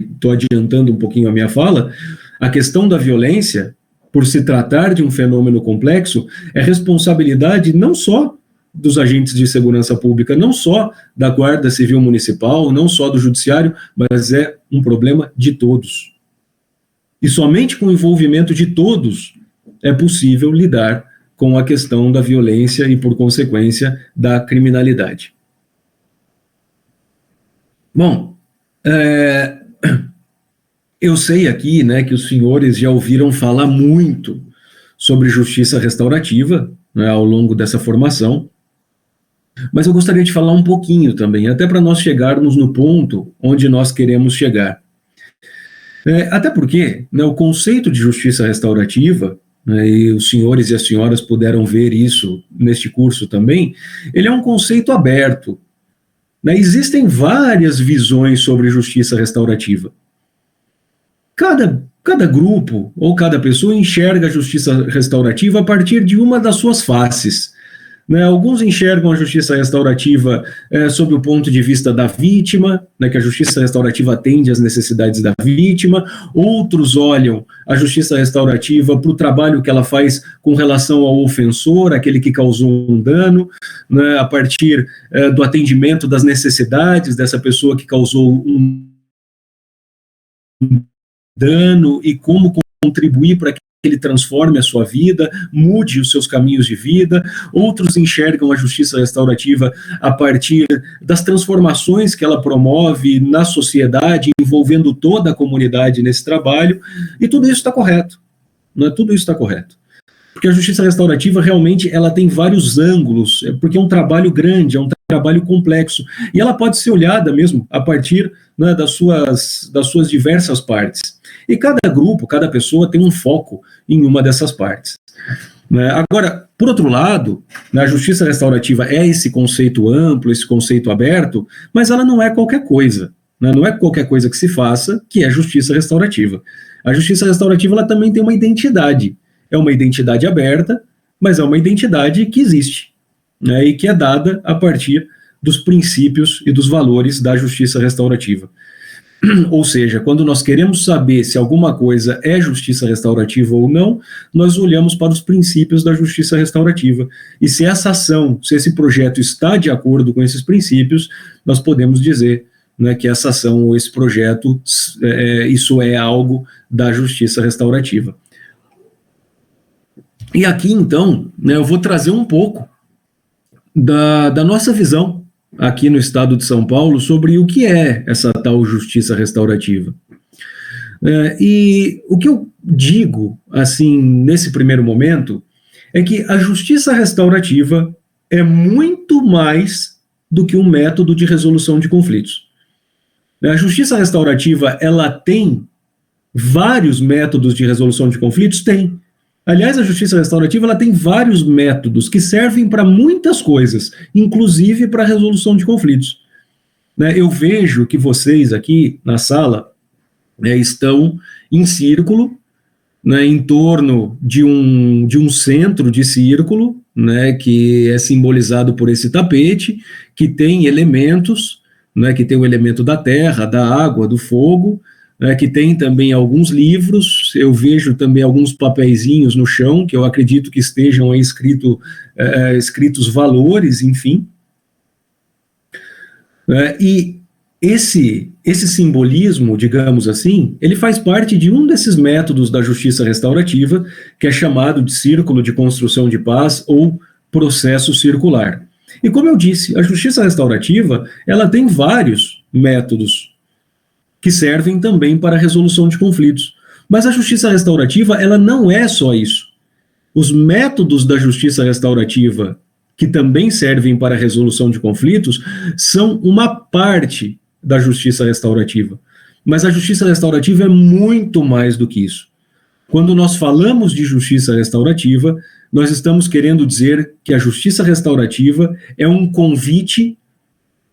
estou adiantando um pouquinho a minha fala, a questão da violência, por se tratar de um fenômeno complexo, é responsabilidade não só dos agentes de segurança pública, não só da Guarda Civil Municipal, não só do Judiciário, mas é um problema de todos. E somente com o envolvimento de todos é possível lidar com a questão da violência e, por consequência, da criminalidade. Bom, eu sei aqui, né, que os senhores já ouviram falar muito sobre justiça restaurativa, né, ao longo dessa formação, mas eu gostaria de falar um pouquinho também, até para nós chegarmos no ponto onde nós queremos chegar. Até porque, né, o conceito de justiça restaurativa, né, e os senhores e as senhoras puderam ver isso neste curso também, ele é um conceito aberto. Né, existem várias visões sobre justiça restaurativa. Cada grupo ou cada pessoa enxerga a justiça restaurativa a partir de uma das suas faces. Né, alguns enxergam a justiça restaurativa sob o ponto de vista da vítima, né, que a justiça restaurativa atende às necessidades da vítima, outros olham a justiça restaurativa para o trabalho que ela faz com relação ao ofensor, aquele que causou um dano, né, a partir do atendimento das necessidades dessa pessoa que causou um dano e como contribuir para que ele transforme a sua vida, mude os seus caminhos de vida. Outros enxergam a justiça restaurativa a partir das transformações que ela promove na sociedade, envolvendo toda a comunidade nesse trabalho, e tudo isso está correto. Não é? Tudo isso está correto. Porque a justiça restaurativa realmente ela tem vários ângulos, porque é um trabalho grande, é um trabalho complexo, e ela pode ser olhada mesmo a partir, né, das suas diversas partes. E cada grupo, cada pessoa tem um foco em uma dessas partes. Né? Agora, por outro lado, a justiça restaurativa é esse conceito amplo, esse conceito aberto, mas ela não é qualquer coisa. Né? Não é qualquer coisa que se faça que é justiça restaurativa. A justiça restaurativa ela também tem uma identidade. É uma identidade aberta, mas é uma identidade que existe, né, e que é dada a partir dos princípios e dos valores da justiça restaurativa. Ou seja, quando nós queremos saber se alguma coisa é justiça restaurativa ou não, nós olhamos para os princípios da justiça restaurativa. E se essa ação, se esse projeto está de acordo com esses princípios, nós podemos dizer, né, que essa ação ou esse projeto, isso é algo da justiça restaurativa. E aqui, então, né, eu vou trazer um pouco da nossa visão aqui no estado de São Paulo sobre o que é essa tal justiça restaurativa. E o que eu digo, assim, nesse primeiro momento, é que a justiça restaurativa é muito mais do que um método de resolução de conflitos. A justiça restaurativa, ela tem vários métodos de resolução de conflitos? Tem. Aliás, a justiça restaurativa ela tem vários métodos que servem para muitas coisas, inclusive para a resolução de conflitos. Eu vejo que vocês aqui na sala estão em círculo, em torno de um centro de círculo, que é simbolizado por esse tapete, que tem elementos, que tem o elemento da terra, da água, do fogo, que tem também alguns livros. Eu vejo também alguns papeizinhos no chão, que eu acredito que estejam aí escritos valores, enfim. E esse simbolismo, digamos assim, ele faz parte de um desses métodos da justiça restaurativa, que é chamado de círculo de construção de paz ou processo circular. E como eu disse, a justiça restaurativa, ela tem vários métodos que servem também para a resolução de conflitos. Mas a justiça restaurativa, ela não é só isso. Os métodos da justiça restaurativa, que também servem para a resolução de conflitos, são uma parte da justiça restaurativa. Mas a justiça restaurativa é muito mais do que isso. Quando nós falamos de justiça restaurativa, nós estamos querendo dizer que a justiça restaurativa é um convite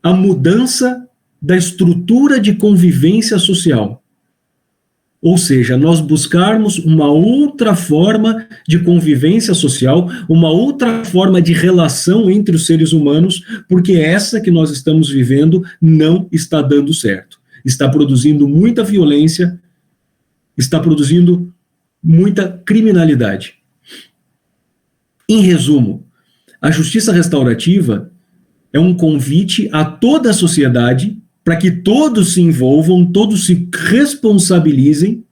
à mudança da estrutura de convivência social. Ou seja, nós buscarmos uma outra forma de convivência social, uma outra forma de relação entre os seres humanos, porque essa que nós estamos vivendo não está dando certo. está produzindo muita violência, está produzindo muita criminalidade. Em resumo, a justiça restaurativa é um convite a toda a sociedade para que todos se envolvam, todos se responsabilizem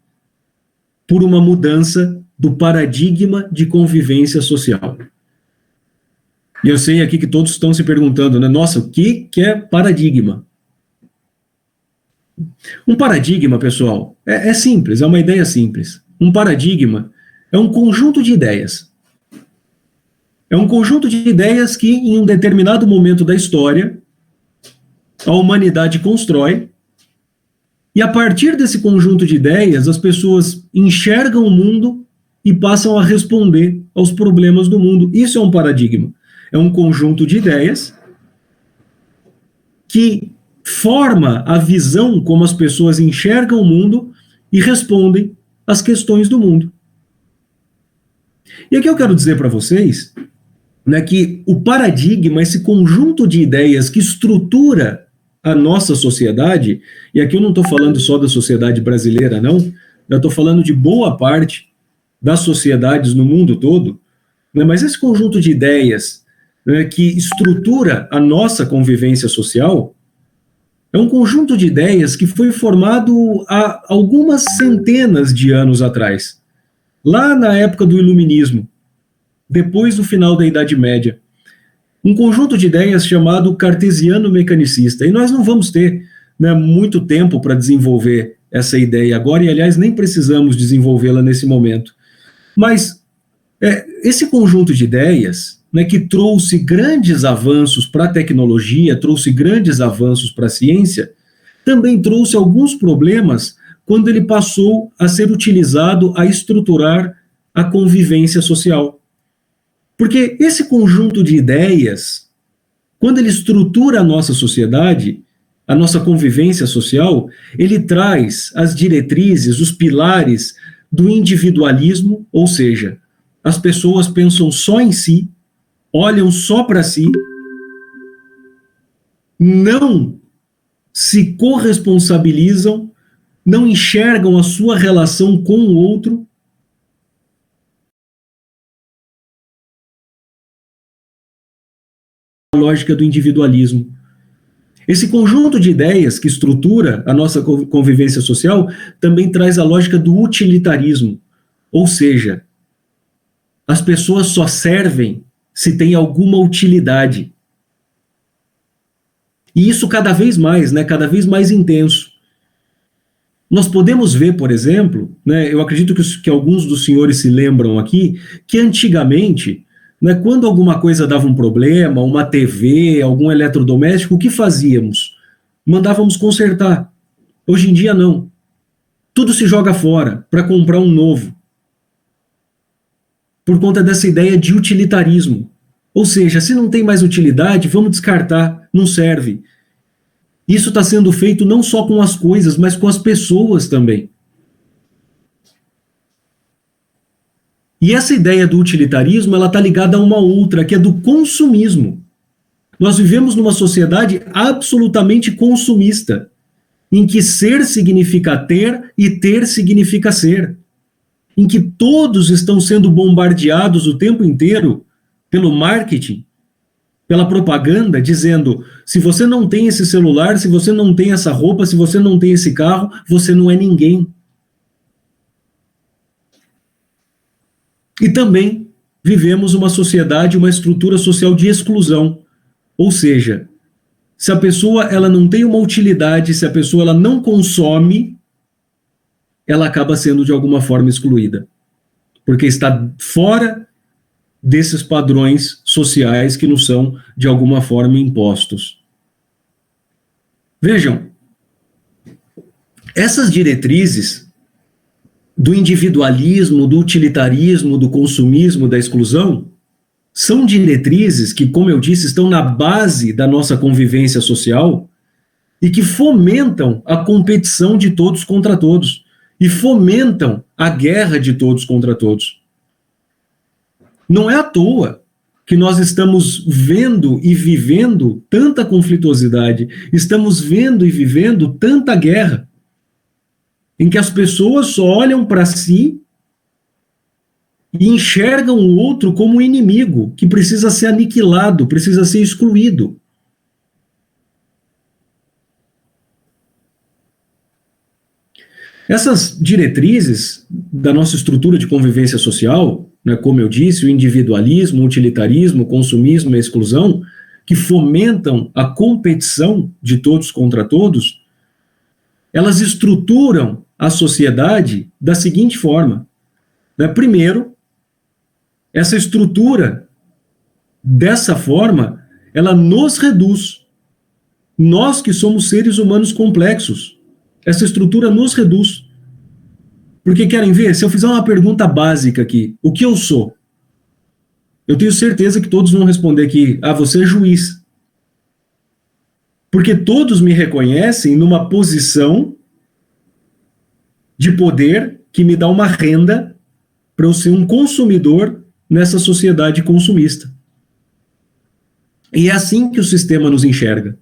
por uma mudança do paradigma de convivência social. E eu sei aqui que todos estão se perguntando, né? Nossa, o que é paradigma? Um paradigma, pessoal, é simples, é uma ideia simples. Um paradigma é um conjunto de ideias. É um conjunto de ideias que, em um determinado momento da história, a humanidade constrói, e a partir desse conjunto de ideias, as pessoas enxergam o mundo e passam a responder aos problemas do mundo. Isso é um paradigma. É um conjunto de ideias que forma a visão como as pessoas enxergam o mundo e respondem às questões do mundo. E aqui eu quero dizer para vocês, né, que o paradigma, esse conjunto de ideias que estrutura a nossa sociedade, e aqui eu não estou falando só da sociedade brasileira, não, eu estou falando de boa parte das sociedades no mundo todo, né, mas esse conjunto de ideias, né, que estrutura a nossa convivência social, é um conjunto de ideias que foi formado há algumas centenas de anos atrás, lá na época do Iluminismo, depois do final da Idade Média. Um conjunto de ideias chamado cartesiano mecanicista. E nós não vamos ter, né, muito tempo para desenvolver essa ideia agora, e aliás nem precisamos desenvolvê-la nesse momento. Mas esse conjunto de ideias, né, que trouxe grandes avanços para a tecnologia, trouxe grandes avanços para a ciência, também trouxe alguns problemas quando ele passou a ser utilizado a estruturar a convivência social. Porque esse conjunto de ideias, quando ele estrutura a nossa sociedade, a nossa convivência social, ele traz as diretrizes, os pilares do individualismo, ou seja, as pessoas pensam só em si, olham só para si, não se corresponsabilizam, não enxergam a sua relação com o outro. A lógica do individualismo. Esse conjunto de ideias que estrutura a nossa convivência social também traz a lógica do utilitarismo, ou seja, as pessoas só servem se tem alguma utilidade. E isso cada vez mais, né, cada vez mais intenso. Nós podemos ver, por exemplo, né, eu acredito que alguns dos senhores se lembram aqui, que antigamente, né, quando alguma coisa dava um problema, uma TV, algum eletrodoméstico, o que fazíamos? Mandávamos consertar. Hoje em dia, não. Tudo se joga fora para comprar um novo. Por conta dessa ideia de utilitarismo. Ou seja, se não tem mais utilidade, vamos descartar, não serve. Isso está sendo feito não só com as coisas, mas com as pessoas também. E essa ideia do utilitarismo, ela está ligada a uma outra, que é do consumismo. Nós vivemos numa sociedade absolutamente consumista, em que ser significa ter e ter significa ser. Em que todos estão sendo bombardeados o tempo inteiro pelo marketing, pela propaganda, dizendo, se você não tem esse celular, se você não tem essa roupa, se você não tem esse carro, você não é ninguém. E também vivemos uma sociedade, uma estrutura social de exclusão. Ou seja, se a pessoa ela não tem uma utilidade, se a pessoa ela não consome, ela acaba sendo de alguma forma excluída. Porque está fora desses padrões sociais que nos são de alguma forma impostos. Vejam, essas diretrizes do individualismo, do utilitarismo, do consumismo, da exclusão, são diretrizes que, como eu disse, estão na base da nossa convivência social e que fomentam a competição de todos contra todos e fomentam a guerra de todos contra todos. Não é à toa que nós estamos vendo e vivendo tanta conflituosidade, estamos vendo e vivendo tanta guerra, em que as pessoas só olham para si e enxergam o outro como um inimigo, que precisa ser aniquilado, precisa ser excluído. Essas diretrizes da nossa estrutura de convivência social, né, como eu disse, o individualismo, o utilitarismo, o consumismo e a exclusão, que fomentam a competição de todos contra todos, elas estruturam a sociedade da seguinte forma. Né? Primeiro, essa estrutura, dessa forma, ela nos reduz. Nós que somos seres humanos complexos, essa estrutura nos reduz. Porque querem ver? Se eu fizer uma pergunta básica aqui, o que eu sou? Eu tenho certeza que todos vão responder aqui, você é juiz. Porque todos me reconhecem numa posição de poder que me dá uma renda para eu ser um consumidor nessa sociedade consumista. E é assim que o sistema nos enxerga.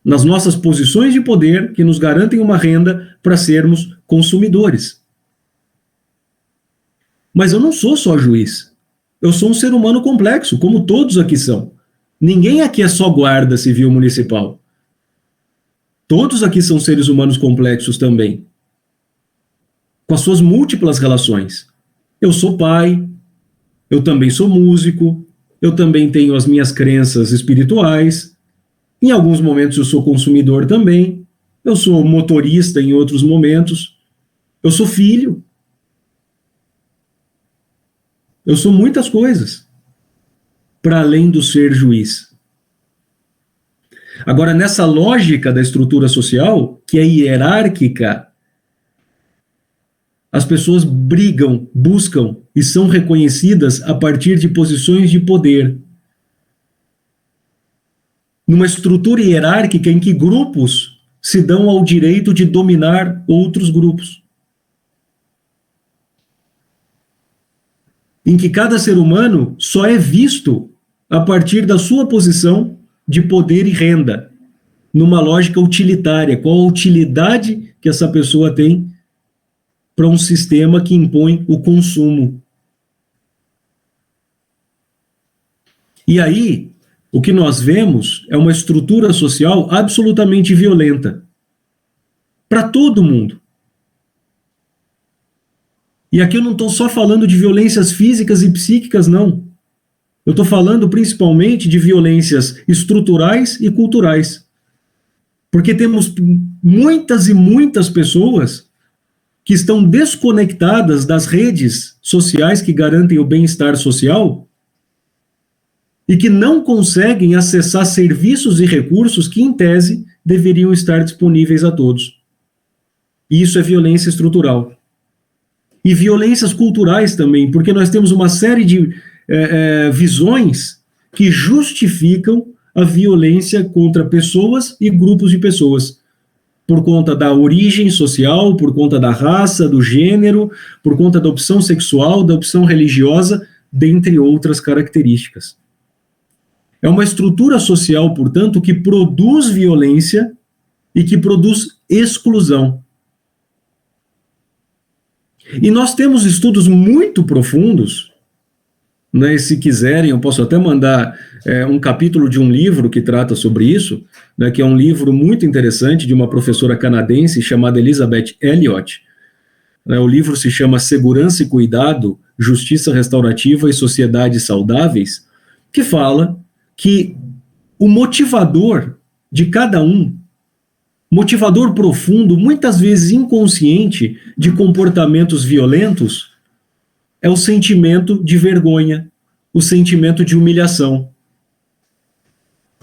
Nas nossas posições de poder que nos garantem uma renda para sermos consumidores. Mas eu não sou só juiz. Eu sou um ser humano complexo, como todos aqui são. Ninguém aqui é só guarda civil municipal. Todos aqui são seres humanos complexos também, com as suas múltiplas relações. Eu sou pai, eu também sou músico, eu também tenho as minhas crenças espirituais. Em alguns momentos eu sou consumidor também, eu sou motorista em outros momentos, eu sou filho, eu sou muitas coisas, para além do ser juiz. Agora, nessa lógica da estrutura social, que é hierárquica, as pessoas brigam, buscam e são reconhecidas a partir de posições de poder. Numa estrutura hierárquica em que grupos se dão ao direito de dominar outros grupos. Em que cada ser humano só é visto a partir da sua posição de poder e renda, numa lógica utilitária. Qual a utilidade que essa pessoa tem para um sistema que impõe o consumo? E aí, o que nós vemos é uma estrutura social absolutamente violenta para todo mundo. E aqui eu não estou só falando de violências físicas e psíquicas, não. Eu estou falando principalmente de violências estruturais e culturais. Porque temos muitas e muitas pessoas que estão desconectadas das redes sociais que garantem o bem-estar social e que não conseguem acessar serviços e recursos que, em tese, deveriam estar disponíveis a todos. E isso é violência estrutural. E violências culturais também, porque nós temos uma série de visões que justificam a violência contra pessoas e grupos de pessoas, por conta da origem social, por conta da raça, do gênero, por conta da opção sexual, da opção religiosa, dentre outras características. É uma estrutura social, portanto, que produz violência e que produz exclusão. E nós temos estudos muito profundos, né, se quiserem, eu posso até mandar um capítulo de um livro que trata sobre isso, né, que é um livro muito interessante de uma professora canadense chamada Elizabeth Elliot. O livro se chama Segurança e Cuidado, Justiça Restaurativa e Sociedades Saudáveis, que fala que o motivador de cada um, motivador profundo, muitas vezes inconsciente, de comportamentos violentos, é o sentimento de vergonha, o sentimento de humilhação.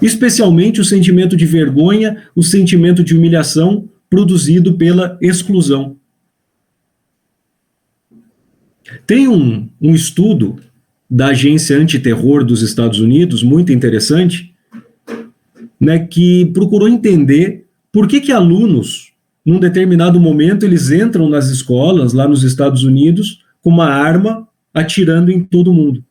Especialmente o sentimento de vergonha, o sentimento de humilhação produzido pela exclusão. Tem um estudo da Agência Antiterror dos Estados Unidos, muito interessante, né, que procurou entender por que alunos, num determinado momento, eles entram nas escolas, lá nos Estados Unidos, com uma arma, atirando em todo mundo.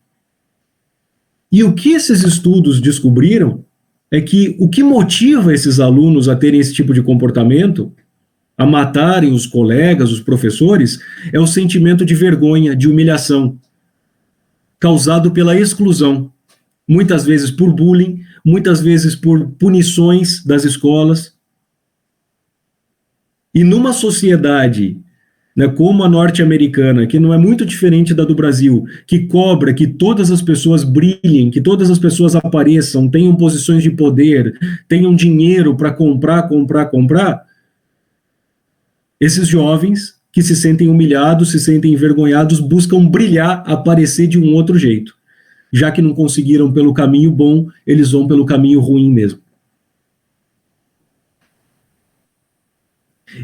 E o que esses estudos descobriram é que o que motiva esses alunos a terem esse tipo de comportamento, a matarem os colegas, os professores, é o sentimento de vergonha, de humilhação, causado pela exclusão, muitas vezes por bullying, muitas vezes por punições das escolas. E numa sociedade, né, como a norte-americana, que não é muito diferente da do Brasil, que cobra que todas as pessoas brilhem, que todas as pessoas apareçam, tenham posições de poder, tenham dinheiro para comprar, esses jovens que se sentem humilhados, se sentem envergonhados, buscam brilhar, aparecer de um outro jeito. Já que não conseguiram pelo caminho bom, eles vão pelo caminho ruim mesmo.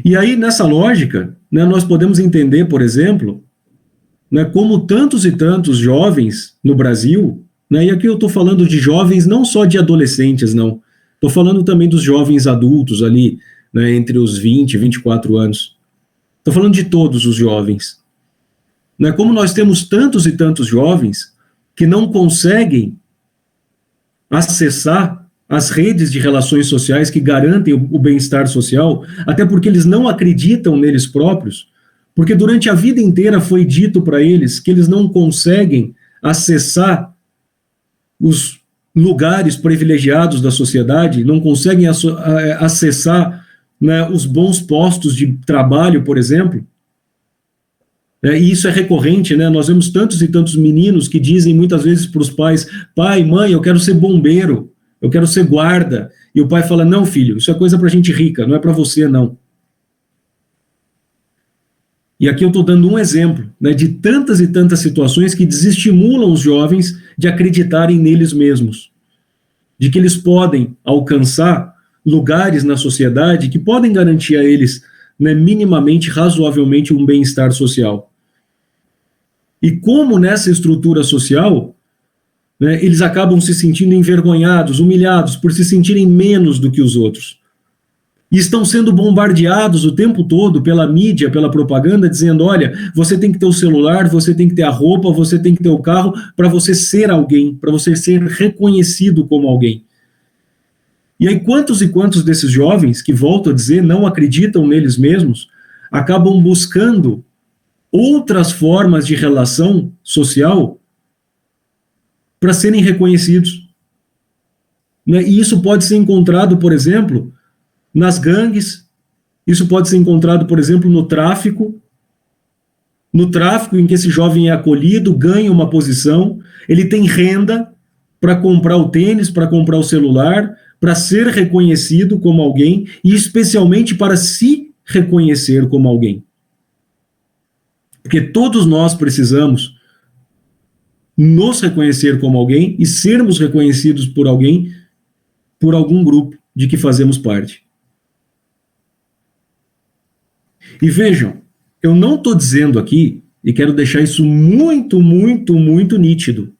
E aí, nessa lógica, né, nós podemos entender, por exemplo, né, como tantos e tantos jovens no Brasil, né, e aqui eu estou falando de jovens, não só de adolescentes, não. Estou falando também dos jovens adultos ali, né, entre os 20 e 24 anos. Estou falando de todos os jovens. Né, como nós temos tantos e tantos jovens que não conseguem acessar as redes de relações sociais que garantem o bem-estar social, até porque eles não acreditam neles próprios, porque durante a vida inteira foi dito para eles que eles não conseguem acessar os lugares privilegiados da sociedade, não conseguem acessar, né, os bons postos de trabalho, por exemplo. E isso é recorrente, né? Nós vemos tantos e tantos meninos que dizem muitas vezes para os pais: pai, mãe, eu quero ser bombeiro, eu quero ser guarda. E o pai fala: não, filho, isso é coisa para gente rica, não é para você, não. E aqui eu estou dando um exemplo, né, de tantas e tantas situações que desestimulam os jovens de acreditarem neles mesmos, de que eles podem alcançar lugares na sociedade que podem garantir a eles, né, minimamente, razoavelmente, um bem-estar social. E como nessa estrutura social, né, eles acabam se sentindo envergonhados, humilhados, por se sentirem menos do que os outros. E estão sendo bombardeados o tempo todo pela mídia, pela propaganda, dizendo: olha, você tem que ter o celular, você tem que ter a roupa, você tem que ter o carro, para você ser alguém, para você ser reconhecido como alguém. E aí quantos e quantos desses jovens, que, volto a dizer, não acreditam neles mesmos, acabam buscando outras formas de relação social para serem reconhecidos. E isso pode ser encontrado, por exemplo, nas gangues, isso pode ser encontrado, por exemplo, no tráfico em que esse jovem é acolhido, ganha uma posição, ele tem renda para comprar o tênis, para comprar o celular, para ser reconhecido como alguém, e especialmente para se reconhecer como alguém. Porque todos nós precisamos nos reconhecer como alguém e sermos reconhecidos por alguém, por algum grupo de que fazemos parte. E vejam, eu não estou dizendo aqui, e quero deixar isso muito, muito, muito nítido,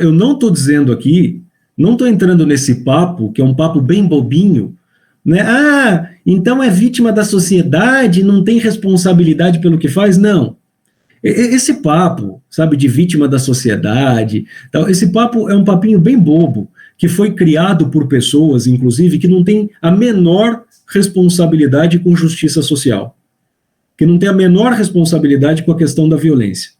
eu não estou dizendo aqui, não estou entrando nesse papo, que é um papo bem bobinho, né? Então é vítima da sociedade, não tem responsabilidade pelo que faz? Não. Esse papo, sabe, de vítima da sociedade, esse papo é um papinho bem bobo, que foi criado por pessoas, inclusive, que não têm a menor responsabilidade com justiça social, que não tem a menor responsabilidade com a questão da violência.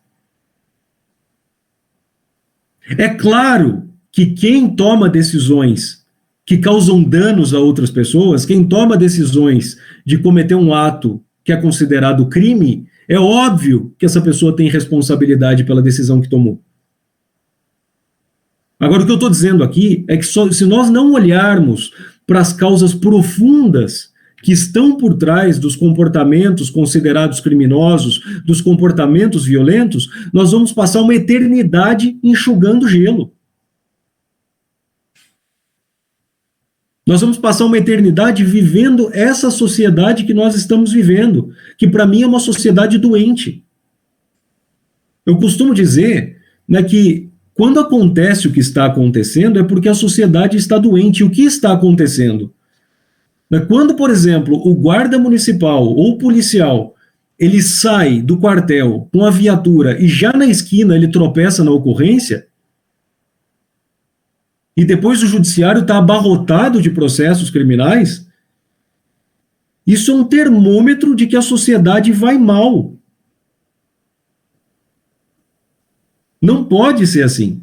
É claro que quem toma decisões que causam danos a outras pessoas, quem toma decisões de cometer um ato que é considerado crime, é óbvio que essa pessoa tem responsabilidade pela decisão que tomou. Agora, o que eu estou dizendo aqui é que se nós não olharmos para as causas profundas que estão por trás dos comportamentos considerados criminosos, dos comportamentos violentos, nós vamos passar uma eternidade enxugando gelo. Nós vamos passar uma eternidade vivendo essa sociedade que nós estamos vivendo, que para mim é uma sociedade doente. Eu costumo dizer, né, que quando acontece o que está acontecendo é porque a sociedade está doente. E o que está acontecendo? Quando, por exemplo, o guarda municipal ou o policial, ele sai do quartel com a viatura e já na esquina ele tropeça na ocorrência, e depois o judiciário está abarrotado de processos criminais, isso é um termômetro de que a sociedade vai mal. Não pode ser assim.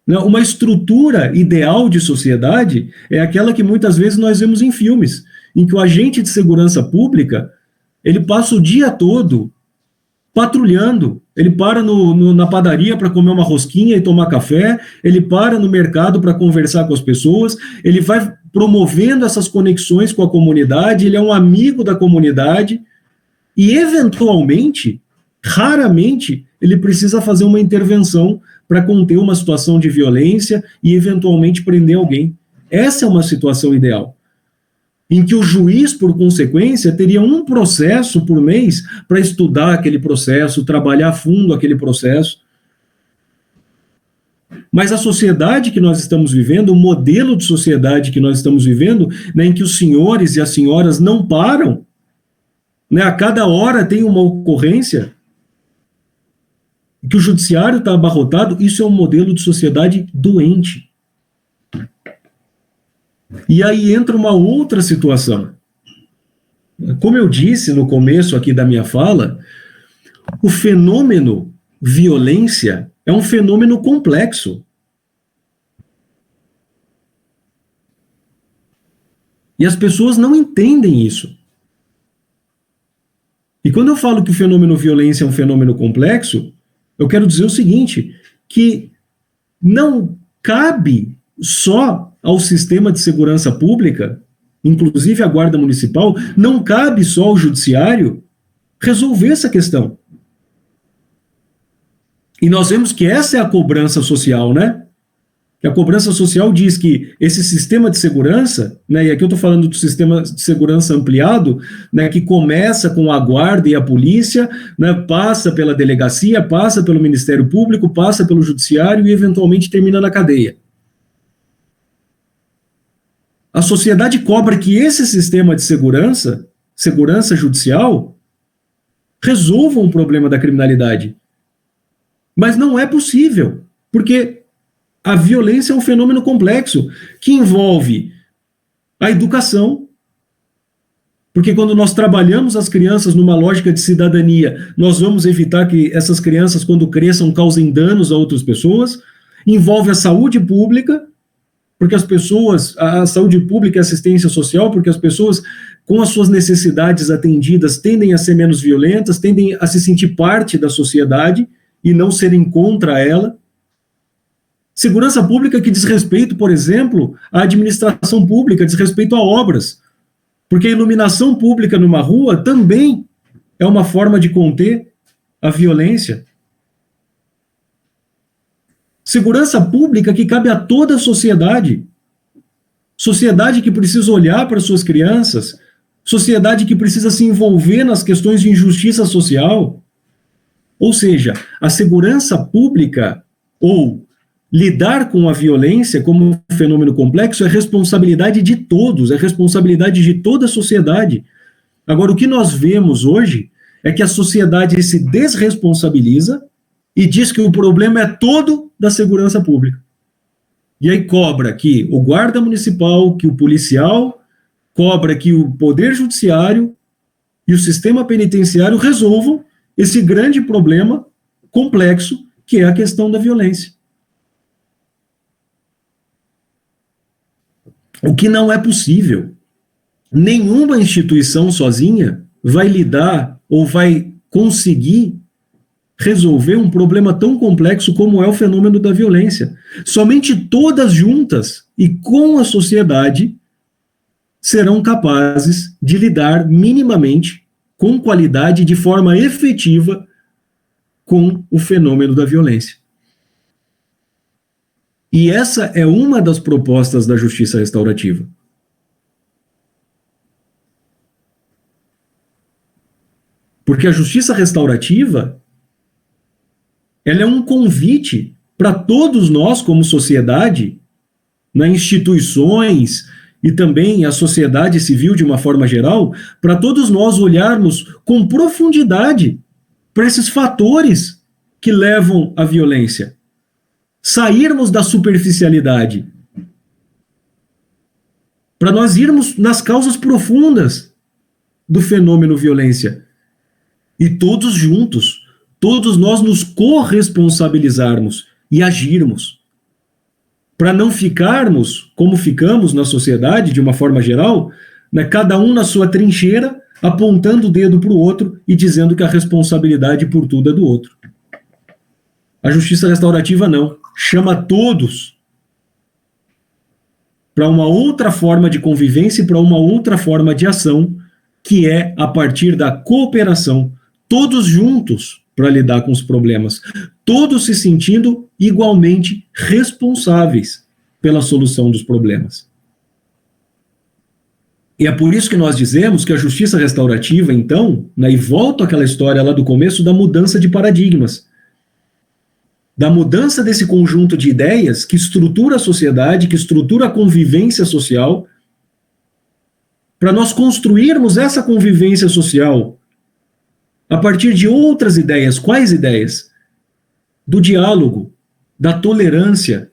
Uma estrutura ideal de sociedade é aquela que muitas vezes nós vemos em filmes, em que o agente de segurança pública, ele passa o dia todo patrulhando, ele para na padaria para comer uma rosquinha e tomar café, ele para no mercado para conversar com as pessoas, ele vai promovendo essas conexões com a comunidade, ele é um amigo da comunidade e, eventualmente, raramente, ele precisa fazer uma intervenção para conter uma situação de violência e, eventualmente, prender alguém. Essa é uma situação ideal, em que o juiz, por consequência, teria um processo por mês para estudar aquele processo, trabalhar a fundo aquele processo. Mas a sociedade que nós estamos vivendo, o modelo de sociedade que nós estamos vivendo, né, em que os senhores e as senhoras não param, né, a cada hora tem uma ocorrência, que o judiciário está abarrotado, isso é um modelo de sociedade doente. E aí entra uma outra situação. Como eu disse no começo aqui da minha fala, o fenômeno violência é um fenômeno complexo. E as pessoas não entendem isso. E quando eu falo que o fenômeno violência é um fenômeno complexo, eu quero dizer o seguinte, que não cabe só ao sistema de segurança pública, inclusive a Guarda Municipal, não cabe só ao Judiciário resolver essa questão. E nós vemos que essa é a cobrança social, né? Que a cobrança social diz que esse sistema de segurança, né, e aqui eu estou falando do sistema de segurança ampliado, né, que começa com a guarda e a polícia, né, passa pela delegacia, passa pelo Ministério Público, passa pelo Judiciário e eventualmente termina na cadeia. A sociedade cobra que esse sistema de segurança judicial, resolva um problema da criminalidade. Mas não é possível, porque a violência é um fenômeno complexo que envolve a educação, porque quando nós trabalhamos as crianças numa lógica de cidadania, nós vamos evitar que essas crianças, quando cresçam, causem danos a outras pessoas. Envolve a saúde pública, porque as pessoas, a saúde pública e a assistência social, porque as pessoas, com as suas necessidades atendidas, tendem a ser menos violentas, tendem a se sentir parte da sociedade e não serem contra ela. Segurança pública que diz respeito, por exemplo, à administração pública, diz respeito a obras, porque a iluminação pública numa rua também é uma forma de conter a violência. Segurança pública que cabe a toda a sociedade. Sociedade que precisa olhar para suas crianças, sociedade que precisa se envolver nas questões de injustiça social. Ou seja, a segurança pública, ou lidar com a violência como um fenômeno complexo, é responsabilidade de todos, é responsabilidade de toda a sociedade. Agora, o que nós vemos hoje é que a sociedade se desresponsabiliza e diz que o problema é todo da segurança pública. E aí cobra que o guarda municipal, que o policial, cobra que o poder judiciário e o sistema penitenciário resolvam esse grande problema complexo que é a questão da violência. O que não é possível. Nenhuma instituição sozinha vai lidar ou vai conseguir resolver um problema tão complexo como é o fenômeno da violência. Somente todas juntas e com a sociedade serão capazes de lidar minimamente, com qualidade, de forma efetiva, com o fenômeno da violência. E essa é uma das propostas da justiça restaurativa. Porque a justiça restaurativa, ela é um convite para todos nós, como sociedade, nas instituições e também a sociedade civil de uma forma geral, para todos nós olharmos com profundidade para esses fatores que levam à violência. sairmos da superficialidade, para nós irmos nas causas profundas do fenômeno violência. E todos juntos, todos nós nos corresponsabilizarmos e agirmos, para não ficarmos como ficamos na sociedade, de uma forma geral, né, cada um na sua trincheira, apontando o dedo para o outro e dizendo que a responsabilidade por tudo é do outro. A justiça restaurativa não, chama todos para uma outra forma de convivência e para uma outra forma de ação, que é a partir da cooperação, todos juntos para lidar com os problemas, todos se sentindo igualmente responsáveis pela solução dos problemas. E é por isso que nós dizemos que a justiça restaurativa, então, né, e volto àquela história lá do começo da mudança de paradigmas, da mudança desse conjunto de ideias que estrutura a sociedade, que estrutura a convivência social, para nós construirmos essa convivência social a partir de outras ideias. Quais ideias? Do diálogo, da tolerância,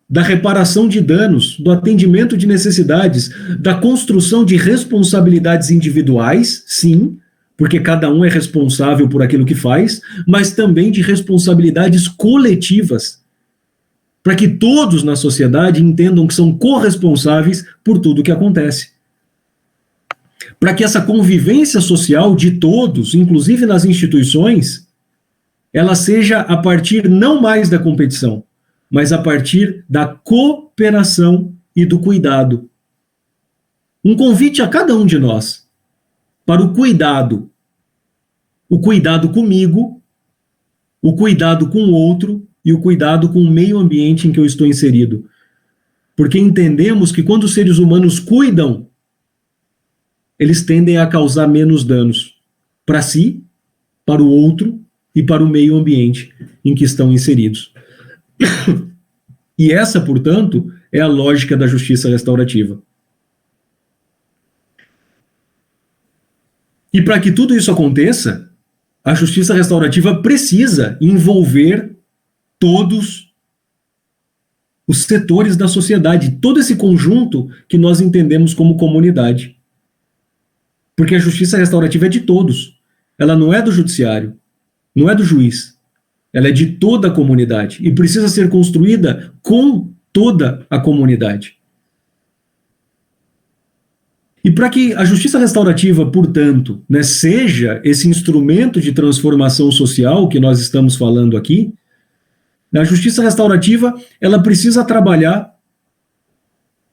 da reparação de danos, do atendimento de necessidades, da construção de responsabilidades individuais, sim, porque cada um é responsável por aquilo que faz, mas também de responsabilidades coletivas, para que todos na sociedade entendam que são corresponsáveis por tudo o que acontece. Para que essa convivência social de todos, inclusive nas instituições, ela seja a partir não mais da competição, mas a partir da cooperação e do cuidado. Um convite a cada um de nós para o cuidado comigo, o cuidado com o outro e o cuidado com o meio ambiente em que eu estou inserido. Porque entendemos que quando os seres humanos cuidam, eles tendem a causar menos danos para si, para o outro e para o meio ambiente em que estão inseridos. E essa, portanto, é a lógica da justiça restaurativa. E para que tudo isso aconteça, a justiça restaurativa precisa envolver todos os setores da sociedade, todo esse conjunto que nós entendemos como comunidade. Porque a justiça restaurativa é de todos. Ela não é do judiciário, não é do juiz. Ela é de toda a comunidade e precisa ser construída com toda a comunidade. E para que a justiça restaurativa, portanto, né, seja esse instrumento de transformação social que nós estamos falando aqui, a justiça restaurativa ela precisa trabalhar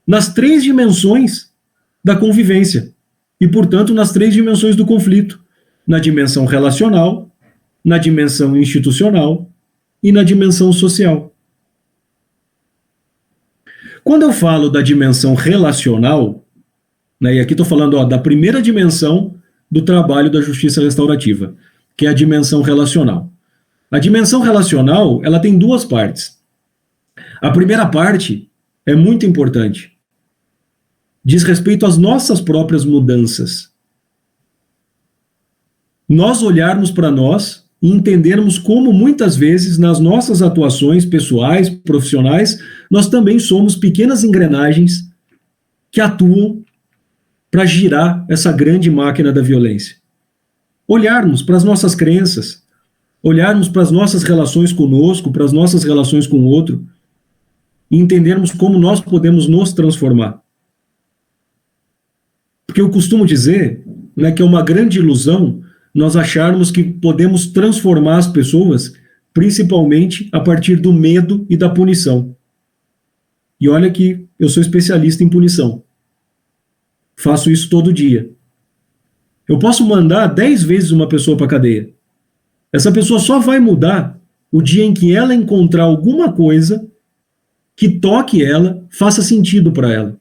nas 3 dimensões da convivência e, portanto, nas 3 dimensões do conflito, na dimensão relacional, na dimensão institucional e na dimensão social. Quando eu falo da dimensão relacional, né, e aqui estou falando da primeira dimensão do trabalho da justiça restaurativa, que é a dimensão relacional. A dimensão relacional, ela tem 2 partes. A primeira parte é muito importante. Diz respeito às nossas próprias mudanças. Nós olharmos para nós e entendermos como muitas vezes nas nossas atuações pessoais, profissionais, nós também somos pequenas engrenagens que atuam para girar essa grande máquina da violência. Olharmos para as nossas crenças, olharmos para as nossas relações conosco, para as nossas relações com o outro, e entendermos como nós podemos nos transformar. Porque eu costumo dizer, né, que é uma grande ilusão nós acharmos que podemos transformar as pessoas, principalmente a partir do medo e da punição. E olha que eu sou especialista em punição. Faço isso todo dia. Eu posso mandar 10 vezes uma pessoa para a cadeia. Essa pessoa só vai mudar o dia em que ela encontrar alguma coisa que toque ela, faça sentido para ela.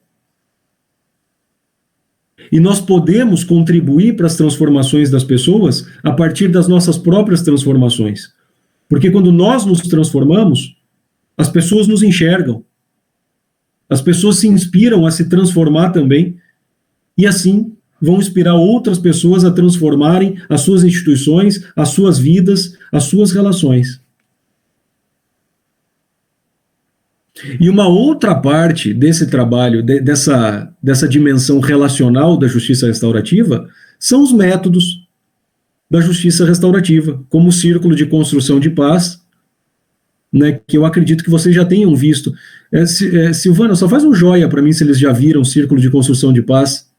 E nós podemos contribuir para as transformações das pessoas a partir das nossas próprias transformações. Porque quando nós nos transformamos, as pessoas nos enxergam. As pessoas se inspiram a se transformar também. E assim vão inspirar outras pessoas a transformarem as suas instituições, as suas vidas, as suas relações. E uma outra parte desse trabalho, dessa dimensão relacional da justiça restaurativa, são os métodos da justiça restaurativa, como o círculo de construção de paz, né, que eu acredito que vocês já tenham visto. Silvana, só faz um joia para mim se eles já viram o círculo de construção de paz,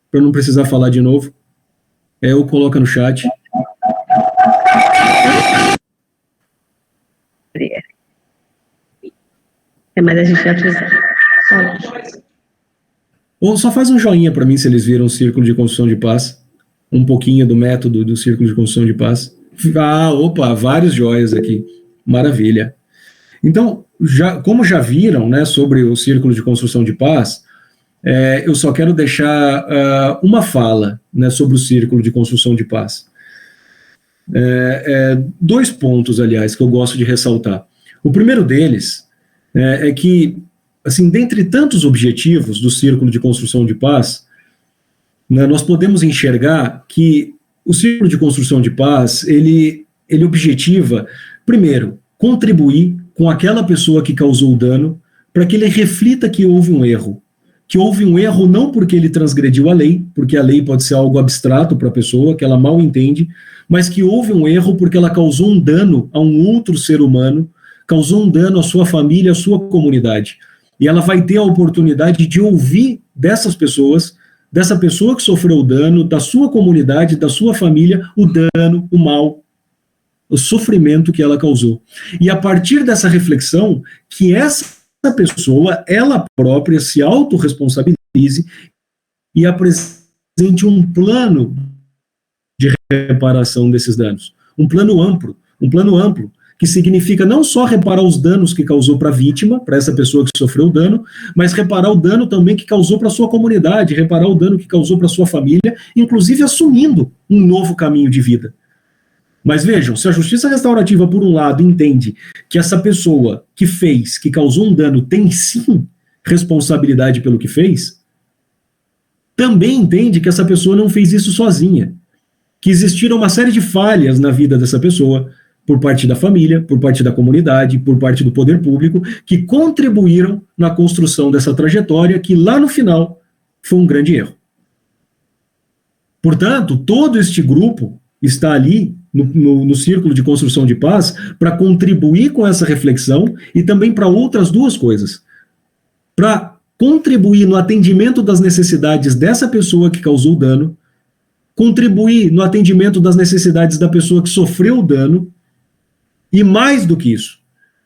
para não precisar falar de novo. Ou coloca no chat. Mas a gente vai utilizar. Ou só faz um joinha para mim se eles viram o círculo de construção de paz. Um pouquinho do método do círculo de construção de paz. Opa, vários joias aqui. Maravilha. Então, como já viram, né, sobre o círculo de construção de paz, eu só quero deixar uma fala, né, sobre o círculo de construção de paz. 2 pontos, aliás, que eu gosto de ressaltar. O primeiro deles é que, assim, dentre tantos objetivos do círculo de construção de paz, né, nós podemos enxergar que o círculo de construção de paz, ele objetiva, primeiro, contribuir com aquela pessoa que causou o dano, para que ele reflita que houve um erro. Que houve um erro não porque ele transgrediu a lei, porque a lei pode ser algo abstrato para a pessoa, que ela mal entende, mas que houve um erro porque ela causou um dano a um outro ser humano, causou um dano à sua família, à sua comunidade. E ela vai ter a oportunidade de ouvir dessas pessoas, dessa pessoa que sofreu o dano, da sua comunidade, da sua família, o dano, o mal, o sofrimento que ela causou. E a partir dessa reflexão, que essa pessoa, ela própria, se autorresponsabilize e apresente um plano de reparação desses danos. Um plano amplo, que significa não só reparar os danos que causou para a vítima, para essa pessoa que sofreu o dano, mas reparar o dano também que causou para a sua comunidade, reparar o dano que causou para a sua família, inclusive assumindo um novo caminho de vida. Mas vejam, se a justiça restaurativa, por um lado, entende que essa pessoa que fez, que causou um dano, tem sim responsabilidade pelo que fez, também entende que essa pessoa não fez isso sozinha, que existiram uma série de falhas na vida dessa pessoa, por parte da família, por parte da comunidade, por parte do poder público, que contribuíram na construção dessa trajetória que lá no final foi um grande erro. Portanto, todo este grupo está ali no círculo de construção de paz para contribuir com essa reflexão e também para outras 2 coisas. Para contribuir no atendimento das necessidades dessa pessoa que causou o dano, contribuir no atendimento das necessidades da pessoa que sofreu o dano, e mais do que isso,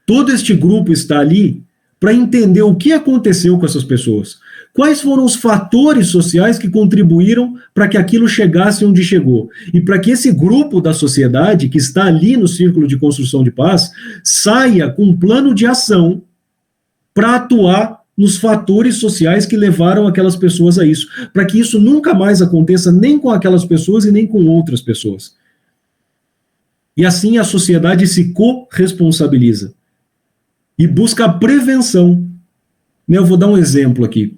todo este grupo está ali para entender o que aconteceu com essas pessoas. Quais foram os fatores sociais que contribuíram para que aquilo chegasse onde chegou? E para que esse grupo da sociedade, que está ali no círculo de construção de paz, saia com um plano de ação para atuar nos fatores sociais que levaram aquelas pessoas a isso. Para que isso nunca mais aconteça nem com aquelas pessoas e nem com outras pessoas. E assim a sociedade se corresponsabiliza e busca a prevenção. Eu vou dar um exemplo aqui.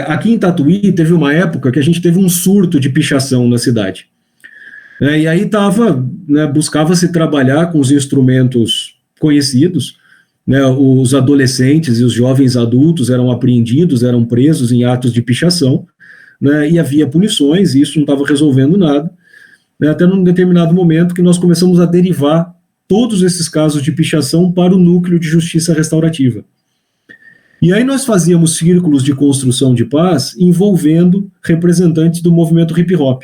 Aqui em Tatuí teve uma época que a gente teve um surto de pichação na cidade. E aí buscava-se trabalhar com os instrumentos conhecidos, os adolescentes e os jovens adultos eram apreendidos, eram presos em atos de pichação, e havia punições, e isso não estava resolvendo nada. Até num determinado momento que nós começamos a derivar todos esses casos de pichação para o núcleo de justiça restaurativa. E aí nós fazíamos círculos de construção de paz envolvendo representantes do movimento hip-hop.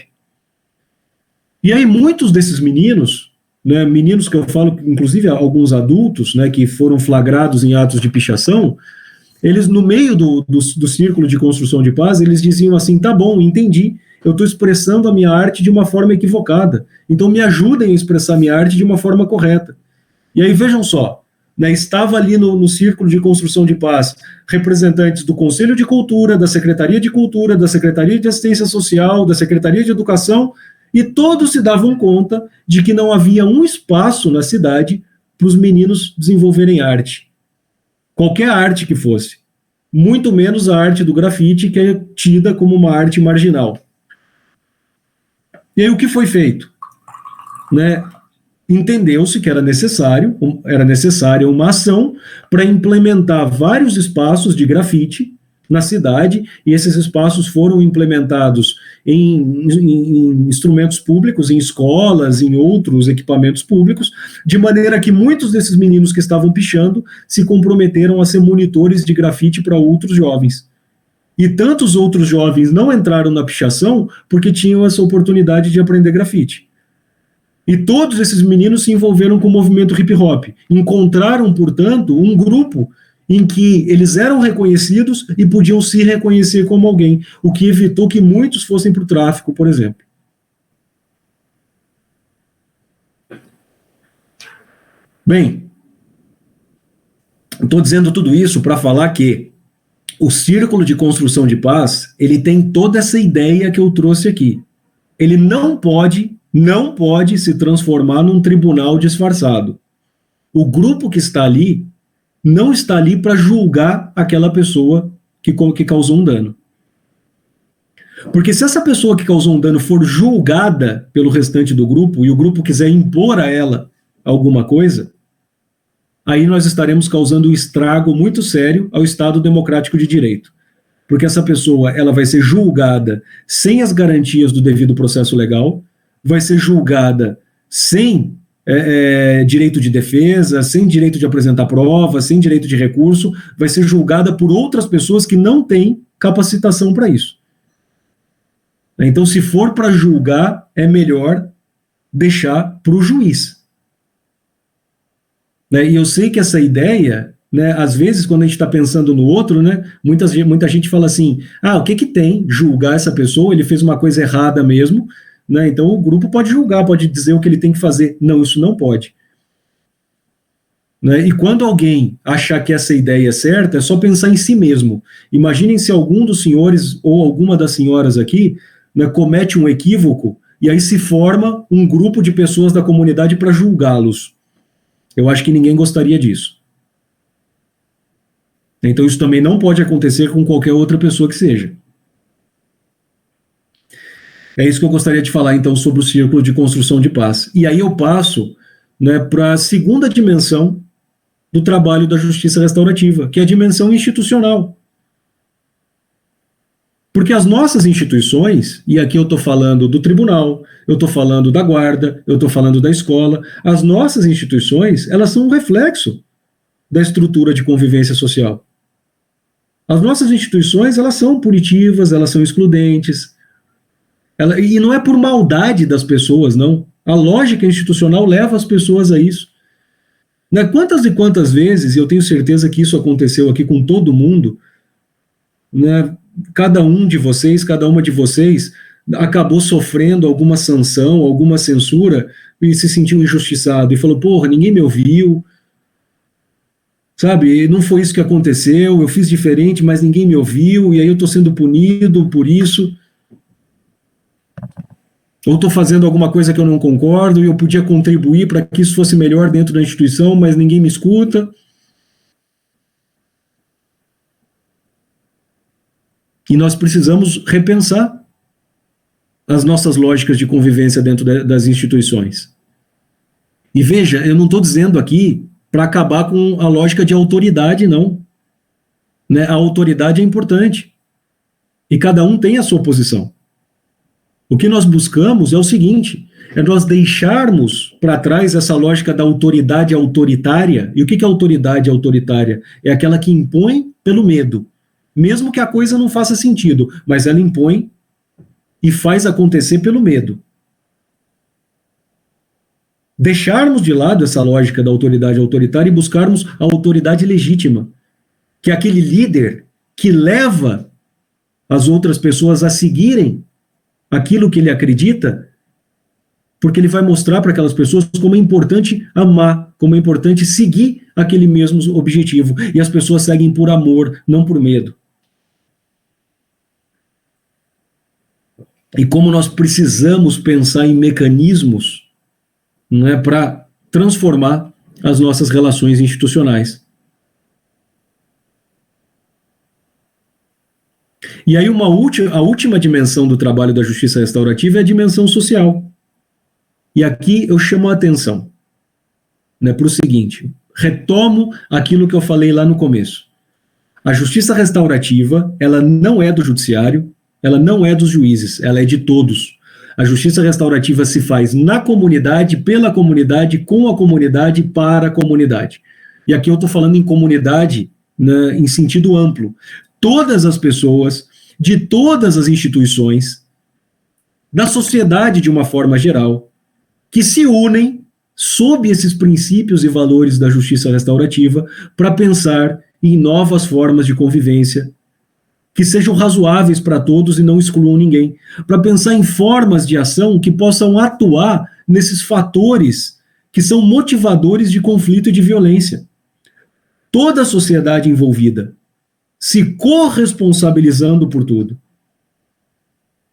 E aí muitos desses meninos, meninos que eu falo, inclusive alguns adultos, que foram flagrados em atos de pichação, eles no meio do círculo de construção de paz, eles diziam assim, tá bom, entendi, eu estou expressando a minha arte de uma forma equivocada. Então me ajudem a expressar minha arte de uma forma correta. E aí vejam só, estava ali no círculo de construção de paz representantes do Conselho de Cultura, da Secretaria de Cultura, da Secretaria de Assistência Social, da Secretaria de Educação, e todos se davam conta de que não havia um espaço na cidade para os meninos desenvolverem arte. Qualquer arte que fosse. Muito menos a arte do grafite, que é tida como uma arte marginal. E aí o que foi feito? entendeu-se que era necessária uma ação para implementar vários espaços de grafite na cidade, e esses espaços foram implementados em instrumentos públicos, em escolas, em outros equipamentos públicos, de maneira que muitos desses meninos que estavam pichando se comprometeram a ser monitores de grafite para outros jovens. E tantos outros jovens não entraram na pichação porque tinham essa oportunidade de aprender grafite. E todos esses meninos se envolveram com o movimento hip hop. Encontraram, portanto, um grupo em que eles eram reconhecidos e podiam se reconhecer como alguém, o que evitou que muitos fossem para o tráfico, por exemplo. Bem, estou dizendo tudo isso para falar que o círculo de construção de paz, ele tem toda essa ideia que eu trouxe aqui. Ele não pode se transformar num tribunal disfarçado. O grupo que está ali não está ali para julgar aquela pessoa que causou um dano. Porque se essa pessoa que causou um dano for julgada pelo restante do grupo e o grupo quiser impor a ela alguma coisa, aí nós estaremos causando um estrago muito sério ao Estado democrático de direito. Porque essa pessoa ela vai ser julgada sem as garantias do devido processo legal, vai ser julgada sem direito de defesa, sem direito de apresentar prova, sem direito de recurso, vai ser julgada por outras pessoas que não têm capacitação para isso. Então, se for para julgar, é melhor deixar para o juiz. E eu sei que essa ideia, né, às vezes, quando a gente está pensando no outro, né, muita gente fala assim, o que tem julgar essa pessoa, ele fez uma coisa errada mesmo, né, então o grupo pode julgar, pode dizer o que ele tem que fazer. Não, isso não pode. Né, e quando alguém achar que essa ideia é certa, é só pensar em si mesmo. Imaginem se algum dos senhores ou alguma das senhoras aqui, né, comete um equívoco e aí se forma um grupo de pessoas da comunidade para julgá-los. Eu acho que ninguém gostaria disso. Então isso também não pode acontecer com qualquer outra pessoa que seja. É isso que eu gostaria de falar, então, sobre o círculo de construção de paz. E aí eu passo, né, para a segunda dimensão do trabalho da justiça restaurativa, que é a dimensão institucional. Porque as nossas instituições, e aqui eu estou falando do tribunal, eu estou falando da guarda, eu estou falando da escola, as nossas instituições, elas são um reflexo da estrutura de convivência social. As nossas instituições, elas são punitivas, elas são excludentes, e não é por maldade das pessoas, não. A lógica institucional leva as pessoas a isso. Né? Quantas e quantas vezes, e eu tenho certeza que isso aconteceu aqui com todo mundo, né? Cada um de vocês, cada uma de vocês, acabou sofrendo alguma sanção, alguma censura, e se sentiu injustiçado, e falou, porra, ninguém me ouviu, sabe, não foi isso que aconteceu, eu fiz diferente, mas ninguém me ouviu, e aí eu estou sendo punido por isso, ou estou fazendo alguma coisa que eu não concordo, e eu podia contribuir para que isso fosse melhor dentro da instituição, mas ninguém me escuta. E nós precisamos repensar as nossas lógicas de convivência dentro das instituições. E veja, eu não estou dizendo aqui para acabar com a lógica de autoridade, não. Né? A autoridade é importante. E cada um tem a sua posição. O que nós buscamos é o seguinte, é nós deixarmos para trás essa lógica da autoridade autoritária. E o que é autoridade autoritária? É aquela que impõe pelo medo. Mesmo que a coisa não faça sentido, mas ela impõe e faz acontecer pelo medo. Deixarmos de lado essa lógica da autoridade autoritária e buscarmos a autoridade legítima, que é aquele líder que leva as outras pessoas a seguirem aquilo que ele acredita, porque ele vai mostrar para aquelas pessoas como é importante amar, como é importante seguir aquele mesmo objetivo, e as pessoas seguem por amor, não por medo. E como nós precisamos pensar em mecanismos, né, para transformar as nossas relações institucionais. E aí a última dimensão do trabalho da justiça restaurativa é a dimensão social. E aqui eu chamo a atenção. né, para o seguinte, retomo aquilo que eu falei lá no começo. A justiça restaurativa, ela não é do judiciário, ela não é dos juízes, ela é de todos. A justiça restaurativa se faz na comunidade, pela comunidade, com a comunidade, para a comunidade. E aqui eu estou falando em comunidade, né, em sentido amplo. Todas as pessoas, de todas as instituições, da sociedade de uma forma geral, que se unem sob esses princípios e valores da justiça restaurativa para pensar em novas formas de convivência, que sejam razoáveis para todos e não excluam ninguém, para pensar em formas de ação que possam atuar nesses fatores que são motivadores de conflito e de violência. Toda a sociedade envolvida se corresponsabilizando por tudo,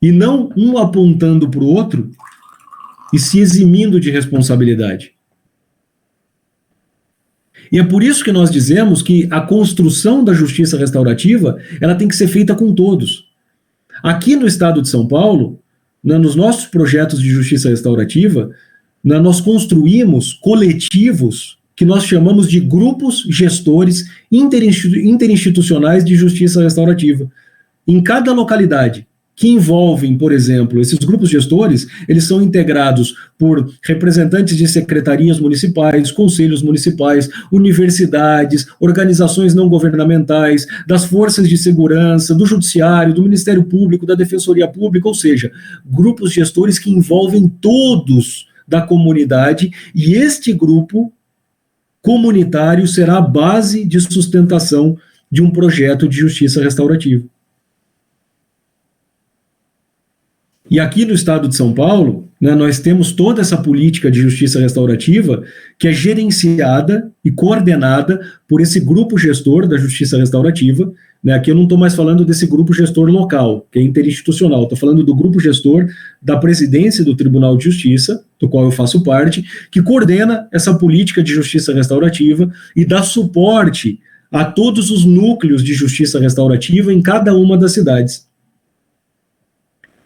e não um apontando para o outro e se eximindo de responsabilidade. E é por isso que nós dizemos que a construção da justiça restaurativa, ela tem que ser feita com todos. Aqui no estado de São Paulo, nos nossos projetos de justiça restaurativa, nós construímos coletivos que nós chamamos de grupos gestores interinstitucionais de justiça restaurativa. Em cada localidade, que envolvem, por exemplo, esses grupos gestores, eles são integrados por representantes de secretarias municipais, conselhos municipais, universidades, organizações não governamentais, das forças de segurança, do judiciário, do Ministério Público, da Defensoria Pública, ou seja, grupos gestores que envolvem todos da comunidade, e este grupo comunitário será a base de sustentação de um projeto de justiça restaurativa. E aqui no estado de São Paulo, né, nós temos toda essa política de justiça restaurativa que é gerenciada e coordenada por esse grupo gestor da justiça restaurativa. Né, aqui eu não estou mais falando desse grupo gestor local, que é interinstitucional, estou falando do grupo gestor da presidência do Tribunal de Justiça, do qual eu faço parte, que coordena essa política de justiça restaurativa e dá suporte a todos os núcleos de justiça restaurativa em cada uma das cidades.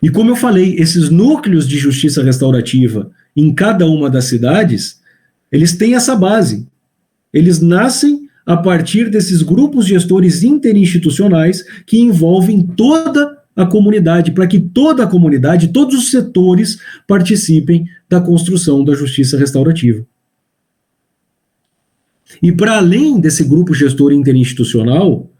E como eu falei, esses núcleos de justiça restaurativa em cada uma das cidades, eles têm essa base. Eles nascem a partir desses grupos gestores interinstitucionais que envolvem toda a comunidade, para que toda a comunidade, todos os setores participem da construção da justiça restaurativa. E para além desse grupo gestor interinstitucional,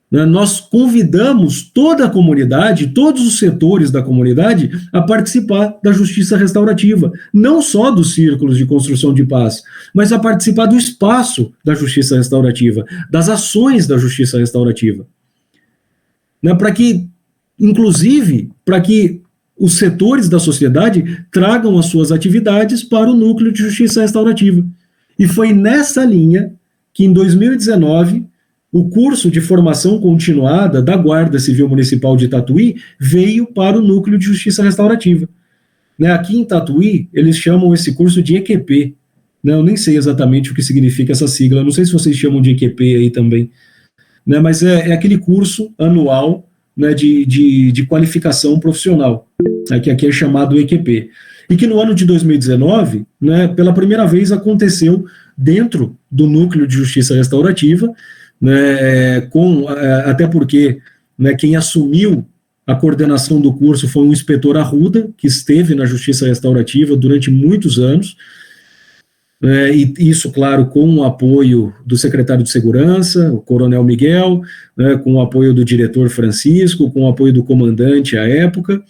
nós convidamos toda a comunidade, todos os setores da comunidade, a participar da justiça restaurativa, não só dos círculos de construção de paz, mas a participar do espaço da justiça restaurativa, das ações da justiça restaurativa. Para que, inclusive, para que os setores da sociedade tragam as suas atividades para o núcleo de justiça restaurativa. E foi nessa linha que, em 2019, o curso de formação continuada da Guarda Civil Municipal de Tatuí veio para o Núcleo de Justiça Restaurativa. Aqui em Tatuí, eles chamam esse curso de EQP. Eu nem sei exatamente o que significa essa sigla, não sei se vocês chamam de EQP aí também. Mas é aquele curso anual de qualificação profissional, que aqui é chamado EQP. E que no ano de 2019, pela primeira vez aconteceu dentro do Núcleo de Justiça Restaurativa, até porque quem assumiu a coordenação do curso foi um inspetor Arruda, que esteve na Justiça Restaurativa durante muitos anos, e isso, claro, com o apoio do secretário de Segurança, o Coronel Miguel, com o apoio do diretor Francisco, com o apoio do comandante à época,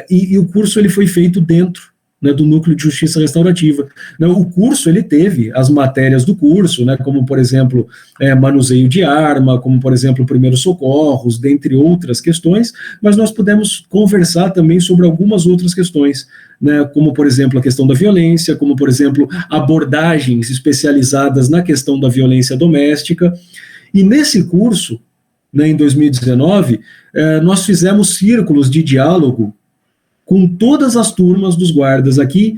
e o curso ele foi feito dentro do Núcleo de Justiça Restaurativa. O curso, ele teve as matérias do curso, como, por exemplo, manuseio de arma, como, por exemplo, primeiros socorros, dentre outras questões, mas nós pudemos conversar também sobre algumas outras questões, como, por exemplo, a questão da violência, como, por exemplo, abordagens especializadas na questão da violência doméstica. E nesse curso, em 2019, nós fizemos círculos de diálogo com todas as turmas dos guardas. Aqui,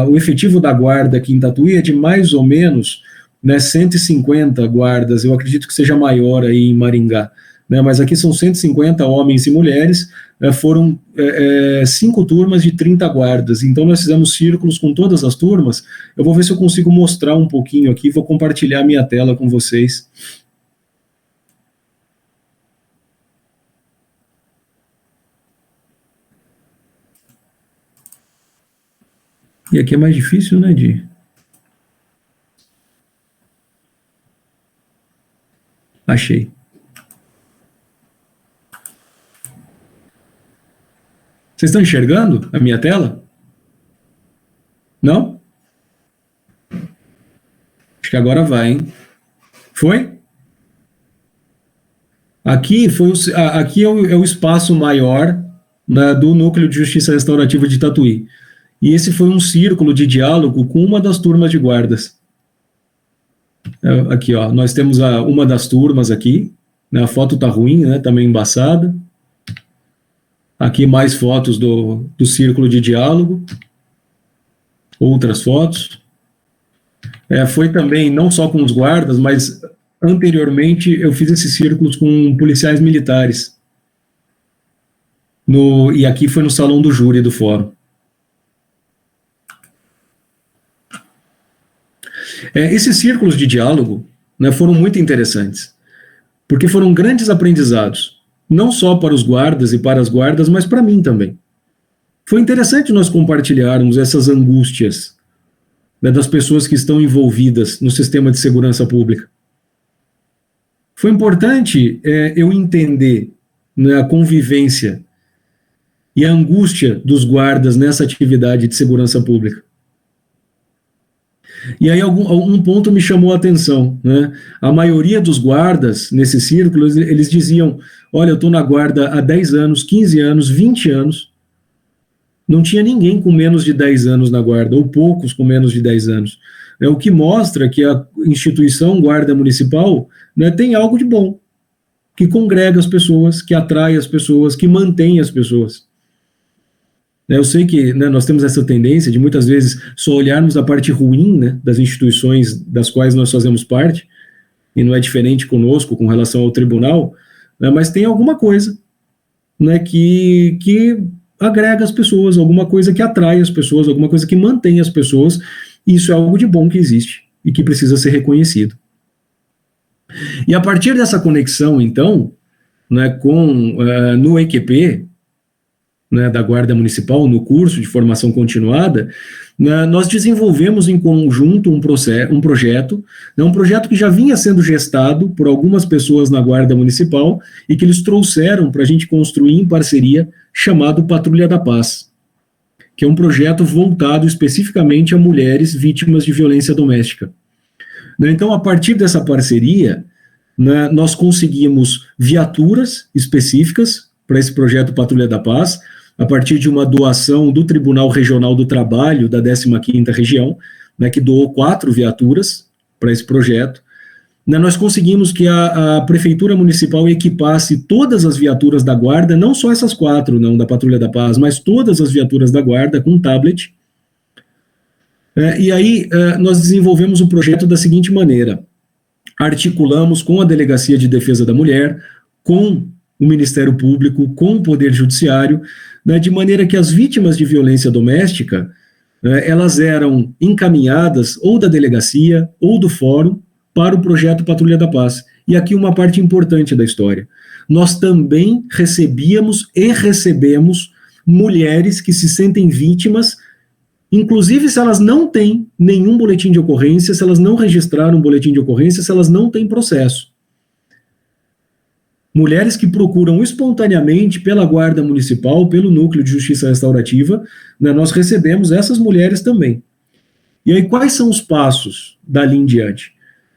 o efetivo da guarda aqui em Tatuí é de mais ou menos 150 guardas, eu acredito que seja maior aí em Maringá, né, mas aqui são 150 homens e mulheres, foram 5 turmas de 30 guardas, então nós fizemos círculos com todas as turmas. Eu vou ver se eu consigo mostrar um pouquinho aqui, vou compartilhar minha tela com vocês. E aqui é mais difícil, né, Achei. Vocês estão enxergando a minha tela? Não? Acho que agora vai, hein? Foi? Aqui, aqui é o espaço maior, né, do Núcleo de Justiça Restaurativa de Tatuí. E esse foi um círculo de diálogo com uma das turmas de guardas. Aqui, ó, nós temos uma das turmas aqui, né, a foto tá ruim, né, tá meio embaçada. Aqui mais fotos do círculo de diálogo, outras fotos. Foi também, não só com os guardas, mas anteriormente eu fiz esses círculos com policiais militares. E aqui foi no salão do júri do fórum. Esses círculos de diálogo, né, foram muito interessantes, porque foram grandes aprendizados, não só para os guardas e para as guardas, mas para mim também. Foi interessante nós compartilharmos essas angústias, né, das pessoas que estão envolvidas no sistema de segurança pública. Foi importante eu entender, né, a convivência e a angústia dos guardas nessa atividade de segurança pública. E aí algum ponto me chamou a atenção, né? A maioria dos guardas nesses círculos, eles diziam, olha, eu estou na guarda há 10 anos, 15 anos, 20 anos, não tinha ninguém com menos de 10 anos na guarda, ou poucos com menos de 10 anos. O que mostra que a instituição guarda municipal, né, tem algo de bom, que congrega as pessoas, que atrai as pessoas, que mantém as pessoas. Eu sei que, né, nós temos essa tendência de muitas vezes só olharmos a parte ruim, né, das instituições das quais nós fazemos parte, e não é diferente conosco com relação ao tribunal, né, mas tem alguma coisa, né, que agrega as pessoas, alguma coisa que atrai as pessoas, alguma coisa que mantém as pessoas, e isso é algo de bom que existe e que precisa ser reconhecido. E a partir dessa conexão, então, né, no EQP, né, da Guarda Municipal, no curso de formação continuada, né, nós desenvolvemos em conjunto um projeto, né, um projeto que já vinha sendo gestado por algumas pessoas na Guarda Municipal e que eles trouxeram para a gente construir em parceria, chamado Patrulha da Paz, que é um projeto voltado especificamente a mulheres vítimas de violência doméstica. Então, a partir dessa parceria, né, nós conseguimos viaturas específicas para esse projeto Patrulha da Paz, a partir de uma doação do Tribunal Regional do Trabalho da 15ª Região, né, que doou 4 viaturas para esse projeto. Nós conseguimos que a Prefeitura Municipal equipasse todas as viaturas da Guarda, não só essas 4, não, da Patrulha da Paz, mas todas as viaturas da Guarda com tablet. E aí nós desenvolvemos o projeto da seguinte maneira: articulamos com a Delegacia de Defesa da Mulher, com o Ministério Público, com o Poder Judiciário, né, de maneira que as vítimas de violência doméstica, elas eram encaminhadas ou da delegacia ou do fórum para o projeto Patrulha da Paz. E aqui uma parte importante da história. Nós também recebíamos e recebemos mulheres que se sentem vítimas, inclusive se elas não têm nenhum boletim de ocorrência, se elas não registraram um boletim de ocorrência, se elas não têm processo. Mulheres que procuram espontaneamente pela Guarda Municipal, pelo Núcleo de Justiça Restaurativa, né, nós recebemos essas mulheres também. E aí, quais são os passos dali em diante?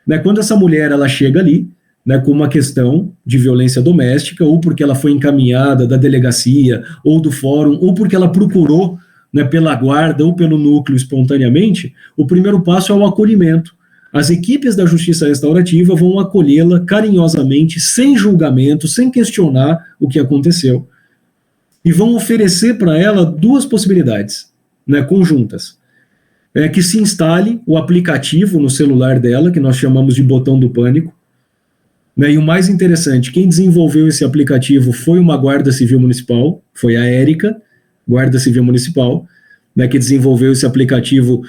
Né, quando essa mulher ela chega ali, né, com uma questão de violência doméstica, ou porque ela foi encaminhada da delegacia, ou do fórum, ou porque ela procurou, né, pela guarda ou pelo núcleo espontaneamente, o primeiro passo é o acolhimento. As equipes da Justiça Restaurativa vão acolhê-la carinhosamente, sem julgamento, sem questionar o que aconteceu, e vão oferecer para ela 2 possibilidades, né, conjuntas. Que se instale o aplicativo no celular dela, que nós chamamos de botão do pânico, Né? E o mais interessante, quem desenvolveu esse aplicativo foi uma Guarda Civil Municipal, foi a Érica, Guarda Civil Municipal, né, que desenvolveu esse aplicativo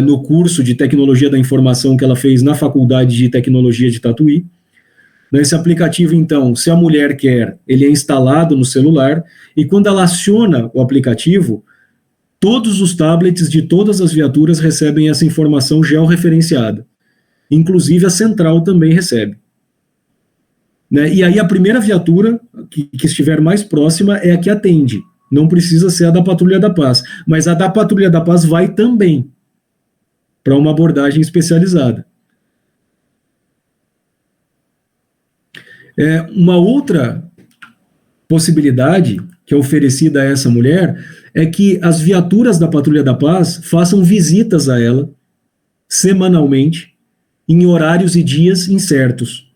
no curso de Tecnologia da Informação que ela fez na Faculdade de Tecnologia de Tatuí. Esse aplicativo, então, se a mulher quer, ele é instalado no celular, e quando ela aciona o aplicativo, todos os tablets de todas as viaturas recebem essa informação georreferenciada. Inclusive a central também recebe. Né? E aí a primeira viatura que estiver mais próxima é a que atende. Não precisa ser a da Patrulha da Paz. Mas a da Patrulha da Paz vai também para uma abordagem especializada. Uma outra possibilidade que é oferecida a essa mulher é que as viaturas da Patrulha da Paz façam visitas a ela semanalmente em horários e dias incertos.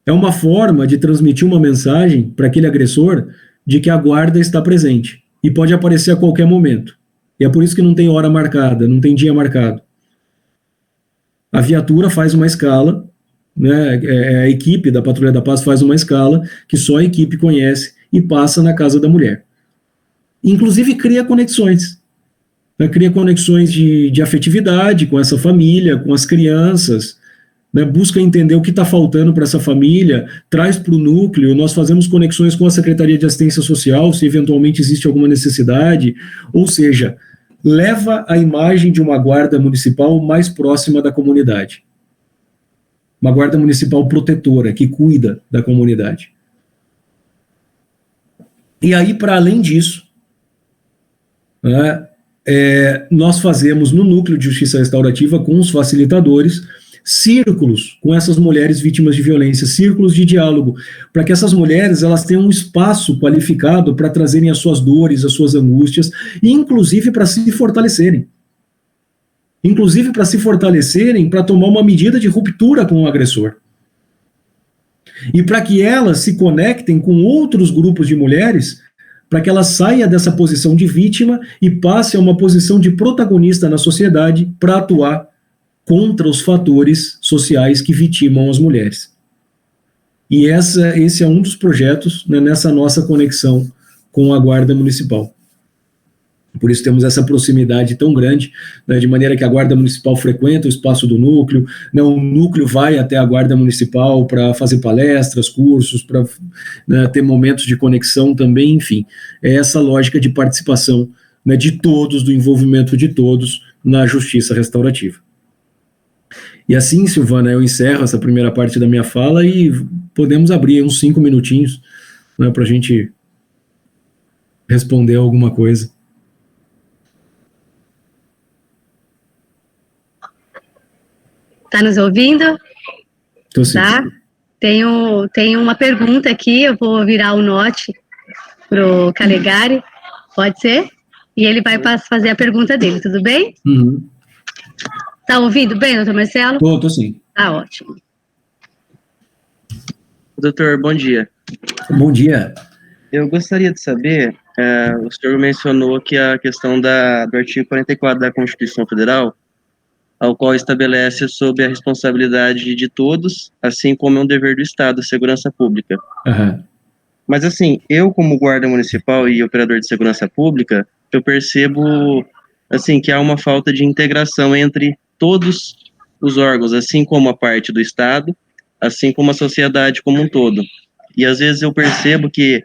É uma forma de transmitir uma mensagem para aquele agressor de que a guarda está presente e pode aparecer a qualquer momento. E é por isso que não tem hora marcada, não tem dia marcado. A viatura faz uma escala, né, a equipe da Patrulha da Paz faz uma escala que só a equipe conhece e passa na casa da mulher. Inclusive cria conexões. Né, cria conexões de afetividade com essa família, com as crianças, né, busca entender o que está faltando para essa família, traz para o núcleo, nós fazemos conexões com a Secretaria de Assistência Social, se eventualmente existe alguma necessidade, ou seja, leva a imagem de uma guarda municipal mais próxima da comunidade. Uma guarda municipal protetora, que cuida da comunidade. E aí, para além disso, né, nós fazemos no Núcleo de Justiça Restaurativa, com os facilitadores, círculos com essas mulheres vítimas de violência, círculos de diálogo, para que essas mulheres elas tenham um espaço qualificado para trazerem as suas dores, as suas angústias, e inclusive para se fortalecerem. Inclusive para se fortalecerem, para tomar uma medida de ruptura com o agressor. E para que elas se conectem com outros grupos de mulheres, para que elas saiam dessa posição de vítima e passem a uma posição de protagonista na sociedade para atuar contra os fatores sociais que vitimam as mulheres. E esse é um dos projetos, né, nessa nossa conexão com a Guarda Municipal. Por isso temos essa proximidade tão grande, né, de maneira que a Guarda Municipal frequenta o espaço do núcleo, né, o núcleo vai até a Guarda Municipal para fazer palestras, cursos, para, né, ter momentos de conexão também, enfim. É essa lógica de participação, né, de todos, do envolvimento de todos na justiça restaurativa. E assim, Silvana, eu encerro essa primeira parte da minha fala e podemos abrir uns 5 minutinhos, né, para a gente responder alguma coisa. Tá nos ouvindo? Tô sim. Tá? Tem uma pergunta aqui, eu vou virar o note pro Calegari, pode ser? E ele vai fazer a pergunta dele, tudo bem? Uhum. Tá ouvindo bem, doutor Marcelo? Tô sim. Tá ótimo. Doutor, bom dia. Bom dia. Eu gostaria de saber, o senhor mencionou que a questão do artigo 44 da Constituição Federal, ao qual estabelece sobre a responsabilidade de todos, assim como é um dever do Estado, a segurança pública. Uhum. Mas assim, eu como guarda municipal e operador de segurança pública, eu percebo assim, que há uma falta de integração entre todos os órgãos, assim como a parte do Estado, assim como a sociedade como um todo. E às vezes eu percebo que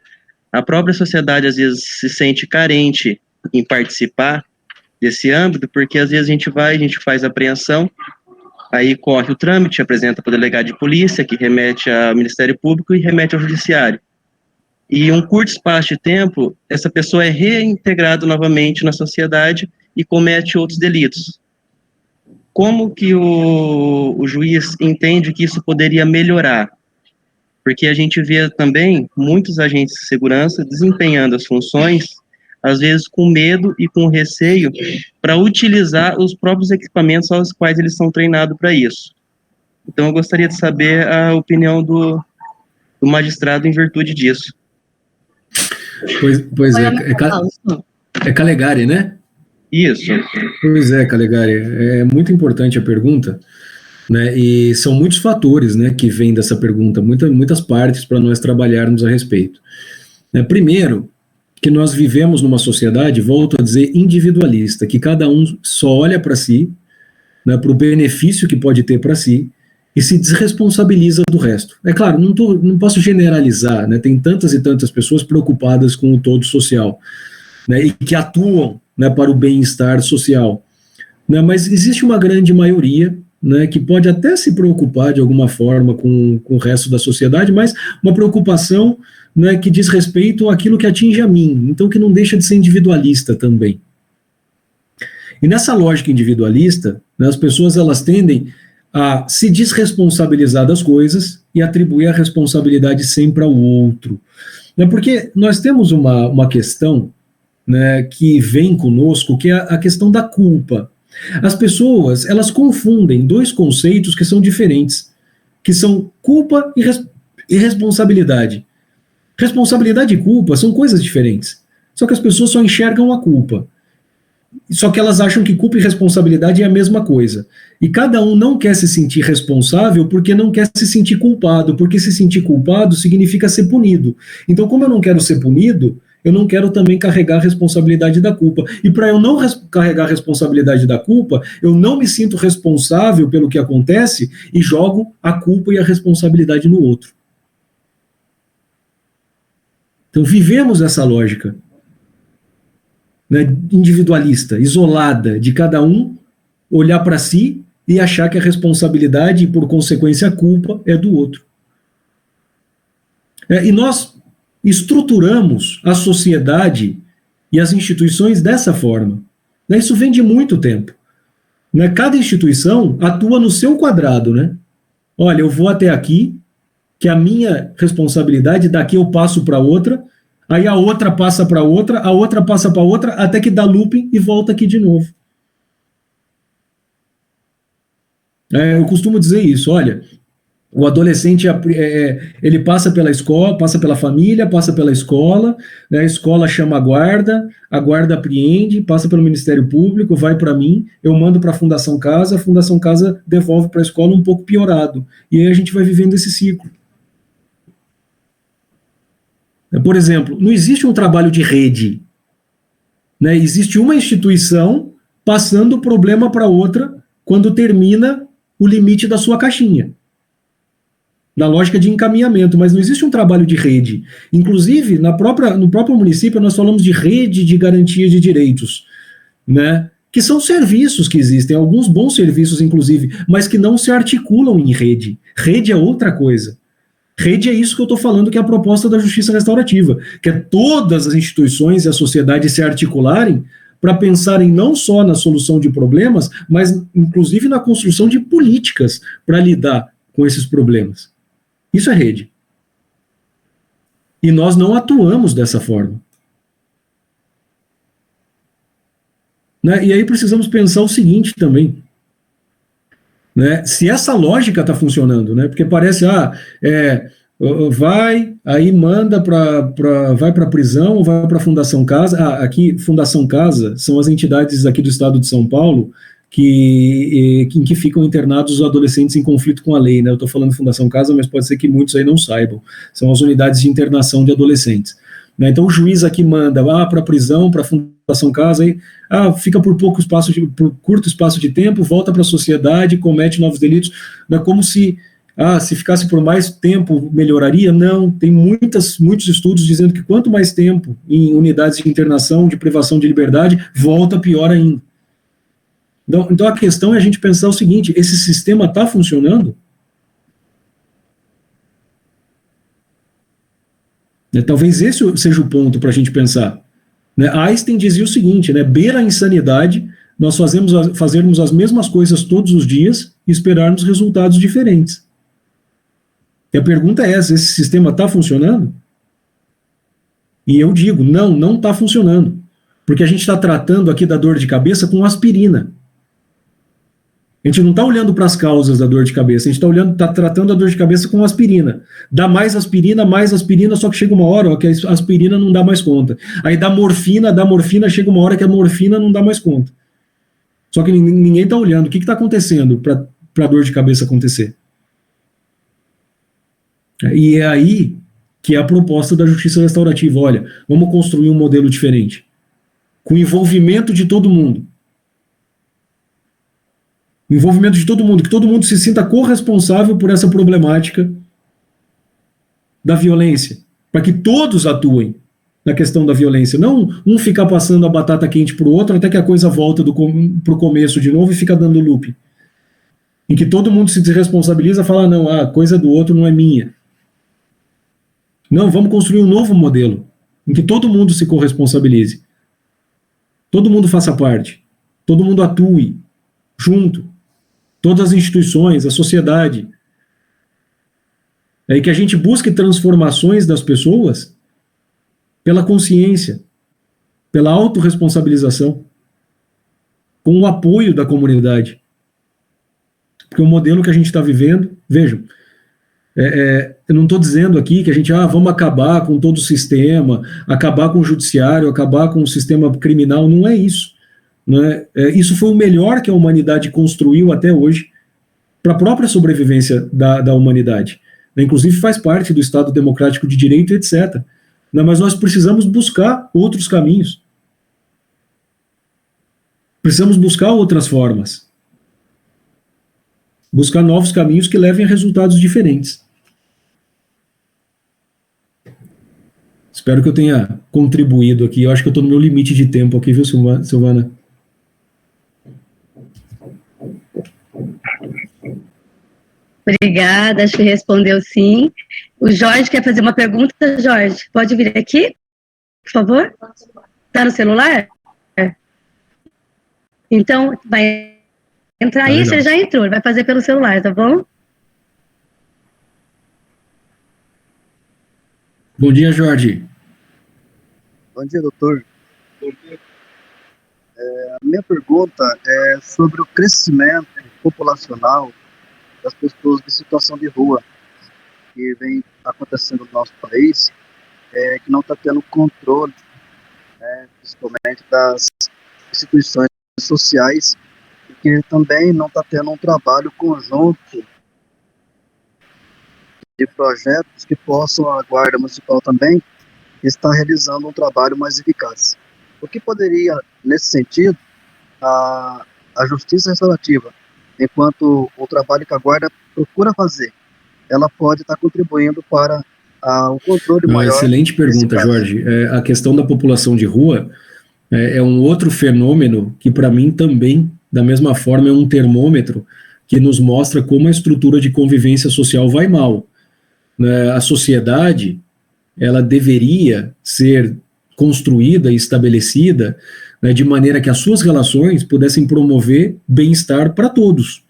a própria sociedade às vezes se sente carente em participar desse âmbito, porque às vezes a gente faz a apreensão, aí corre o trâmite, apresenta para o delegado de polícia, que remete ao Ministério Público e remete ao Judiciário. E em um curto espaço de tempo, essa pessoa é reintegrada novamente na sociedade e comete outros delitos. Como que o juiz entende que isso poderia melhorar? Porque a gente vê também muitos agentes de segurança desempenhando as funções, às vezes com medo e com receio, para utilizar os próprios equipamentos aos quais eles são treinados para isso. Então eu gostaria de saber a opinião do magistrado em virtude disso. Pois é Calegari, né? Isso. Pois é, Calegari, é muito importante a pergunta, né? E são muitos fatores, né, que vêm dessa pergunta, muitas partes para nós trabalharmos a respeito. Primeiro, que nós vivemos numa sociedade, volto a dizer, individualista, que cada um só olha para si, né, para o benefício que pode ter para si, e se desresponsabiliza do resto. É claro, não posso generalizar, né, tem tantas e tantas pessoas preocupadas com o todo social, né, e que atuam, né, para o bem-estar social, né, mas existe uma grande maioria, né, que pode até se preocupar de alguma forma com o resto da sociedade, mas uma preocupação, né, que diz respeito àquilo que atinge a mim, então que não deixa de ser individualista também. E nessa lógica individualista, né, as pessoas elas tendem a se desresponsabilizar das coisas e atribuir a responsabilidade sempre ao outro. Né, porque nós temos uma questão, né, que vem conosco, que é a questão da culpa. As pessoas, elas confundem dois conceitos que são diferentes, que são culpa e responsabilidade. Responsabilidade e culpa são coisas diferentes, só que as pessoas só enxergam a culpa. Só que elas acham que culpa e responsabilidade é a mesma coisa. E cada um não quer se sentir responsável porque não quer se sentir culpado, porque se sentir culpado significa ser punido. Então, como eu não quero ser punido, eu não quero também carregar a responsabilidade da culpa. E para eu não carregar a responsabilidade da culpa, eu não me sinto responsável pelo que acontece e jogo a culpa e a responsabilidade no outro. Então, vivemos essa lógica, né, individualista, isolada, de cada um olhar para si e achar que a responsabilidade e, por consequência, a culpa é do outro. E nós estruturamos a sociedade e as instituições dessa forma. Né, isso vem de muito tempo. Né, cada instituição atua no seu quadrado. Né? Olha, eu vou até aqui, que a minha responsabilidade, daqui eu passo para outra, aí a outra passa para outra, a outra passa para outra, até que dá looping e volta aqui de novo. Eu costumo dizer isso, olha, o adolescente, ele passa pela escola, passa pela família, passa pela escola, né, a escola chama a guarda apreende, passa pelo Ministério Público, vai para mim, eu mando para a Fundação Casa devolve para a escola um pouco piorado, e aí a gente vai vivendo esse ciclo. Por exemplo, não existe um trabalho de rede, né? Existe uma instituição passando o problema para outra quando termina o limite da sua caixinha, na lógica de encaminhamento, mas não existe um trabalho de rede. Inclusive, no próprio município, nós falamos de rede de garantia de direitos, né? Que são serviços que existem, alguns bons serviços, inclusive, mas que não se articulam em rede. Rede é outra coisa. Rede é isso que eu estou falando, que é a proposta da justiça restaurativa, que é todas as instituições e a sociedade se articularem para pensarem não só na solução de problemas, mas inclusive na construção de políticas para lidar com esses problemas. Isso é rede. E nós não atuamos dessa forma. Né? E aí precisamos pensar o seguinte também, né? Se essa lógica está funcionando, né? Porque parece, vai, aí manda vai para a prisão ou vai para a Fundação Casa. Aqui, Fundação Casa são as entidades aqui do estado de São Paulo em que ficam internados os adolescentes em conflito com a lei, né? Eu estou falando Fundação Casa, mas pode ser que muitos aí não saibam. São as unidades de internação de adolescentes. Né? Então o juiz aqui manda para a prisão, para a Fundação Casa, aí, fica por curto espaço de tempo, volta para a sociedade, comete novos delitos, né? Como se ficasse por mais tempo melhoraria. Não, tem muitos estudos dizendo que quanto mais tempo em unidades de internação, de privação de liberdade, volta pior ainda. Então a questão é a gente pensar o seguinte, esse sistema está funcionando? Talvez esse seja o ponto para a gente pensar. Né? Einstein dizia o seguinte, né? Beira a insanidade, nós fazermos as mesmas coisas todos os dias e esperarmos resultados diferentes. E a pergunta é essa, esse sistema está funcionando? E eu digo, não está funcionando. Porque a gente está tratando aqui da dor de cabeça com aspirina. A gente não está olhando para as causas da dor de cabeça, a gente está tratando a dor de cabeça com aspirina. Dá mais aspirina, só que chega uma hora que a aspirina não dá mais conta. Aí dá morfina, chega uma hora que a morfina não dá mais conta. Só que ninguém está olhando o que está acontecendo para a dor de cabeça acontecer. E é aí que é a proposta da justiça restaurativa. Olha, vamos construir um modelo diferente, com envolvimento de todo mundo. Envolvimento de todo mundo, que todo mundo se sinta corresponsável por essa problemática da violência, para que todos atuem na questão da violência, não um ficar passando a batata quente para o outro até que a coisa volta para o começo de novo e fica dando loop, em que todo mundo se desresponsabiliza e fala, não, a coisa do outro não é minha. Não, vamos construir um novo modelo, em que todo mundo se corresponsabilize, todo mundo faça parte, todo mundo atue junto, todas as instituições, a sociedade. É que a gente busque transformações das pessoas pela consciência, pela autorresponsabilização, com o apoio da comunidade. Porque o modelo que a gente está vivendo, vejam, eu não estou dizendo aqui que a gente, vamos acabar com todo o sistema, acabar com o judiciário, acabar com o sistema criminal, não é isso. Né? Isso foi o melhor que a humanidade construiu até hoje para a própria sobrevivência da humanidade. Inclusive faz parte do Estado Democrático de Direito, etc. Mas nós precisamos buscar outros caminhos. Precisamos buscar outras formas. Buscar novos caminhos que levem a resultados diferentes. Espero que eu tenha contribuído aqui. Eu acho que eu estou no meu limite de tempo aqui, viu, Silvana? Obrigada, acho que respondeu sim. O Jorge quer fazer uma pergunta. Jorge, pode vir aqui, por favor? Está no celular? Então, vai entrar aí, você já entrou, vai fazer pelo celular, tá bom? Bom dia, Jorge. Bom dia, doutor. A minha pergunta é sobre o crescimento populacional das pessoas em situação de rua, que vem acontecendo no nosso país, que não está tendo controle, principalmente das instituições sociais, e que também não está tendo um trabalho conjunto de projetos que possam, a Guarda Municipal também, estar realizando um trabalho mais eficaz. O que poderia, nesse sentido, a Justiça Restaurativa, enquanto o trabalho que a Guarda procura fazer, ela pode estar contribuindo para o controle maior. Excelente pergunta, Jorge. A questão da população de rua é um outro fenômeno que, para mim, também, da mesma forma, é um termômetro que nos mostra como a estrutura de convivência social vai mal. A sociedade, ela deveria ser construída e estabelecida, de maneira que as suas relações pudessem promover bem-estar para todos.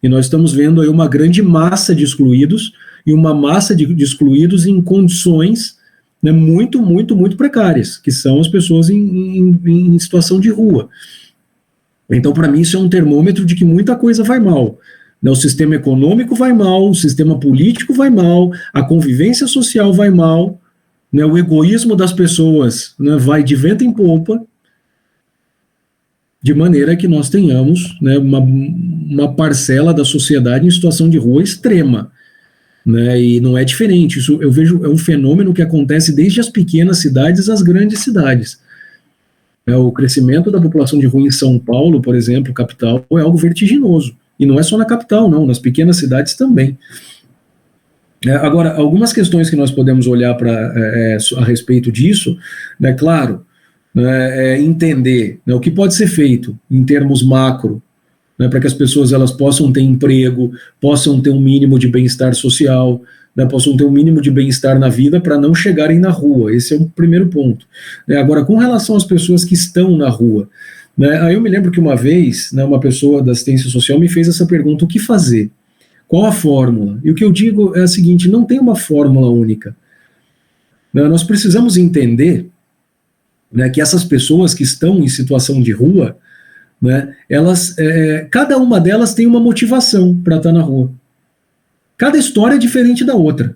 E nós estamos vendo aí uma grande massa de excluídos, e uma massa de excluídos em condições muito, muito, muito precárias, que são as pessoas em situação de rua. Então, para mim, isso é um termômetro de que muita coisa vai mal. O sistema econômico vai mal, o sistema político vai mal, a convivência social vai mal, o egoísmo das pessoas vai de vento em popa, de maneira que nós tenhamos uma parcela da sociedade em situação de rua extrema. E não é diferente, isso eu vejo, é um fenômeno que acontece desde as pequenas cidades às grandes cidades. O crescimento da população de rua em São Paulo, por exemplo, capital, é algo vertiginoso. E não é só na capital, não, nas pequenas cidades também. Agora, algumas questões que nós podemos olhar a respeito disso, claro, entender o que pode ser feito em termos macro, para que as pessoas elas possam ter emprego, possam ter um mínimo de bem-estar social, possam ter um mínimo de bem-estar na vida para não chegarem na rua. Esse é o primeiro ponto. Agora, com relação às pessoas que estão na rua, aí eu me lembro que uma vez, uma pessoa da assistência social me fez essa pergunta: o que fazer? Qual a fórmula? E o que eu digo é o seguinte: não tem uma fórmula única. Nós precisamos entender que essas pessoas que estão em situação de rua, elas, cada uma delas tem uma motivação para estar na rua. Cada história é diferente da outra.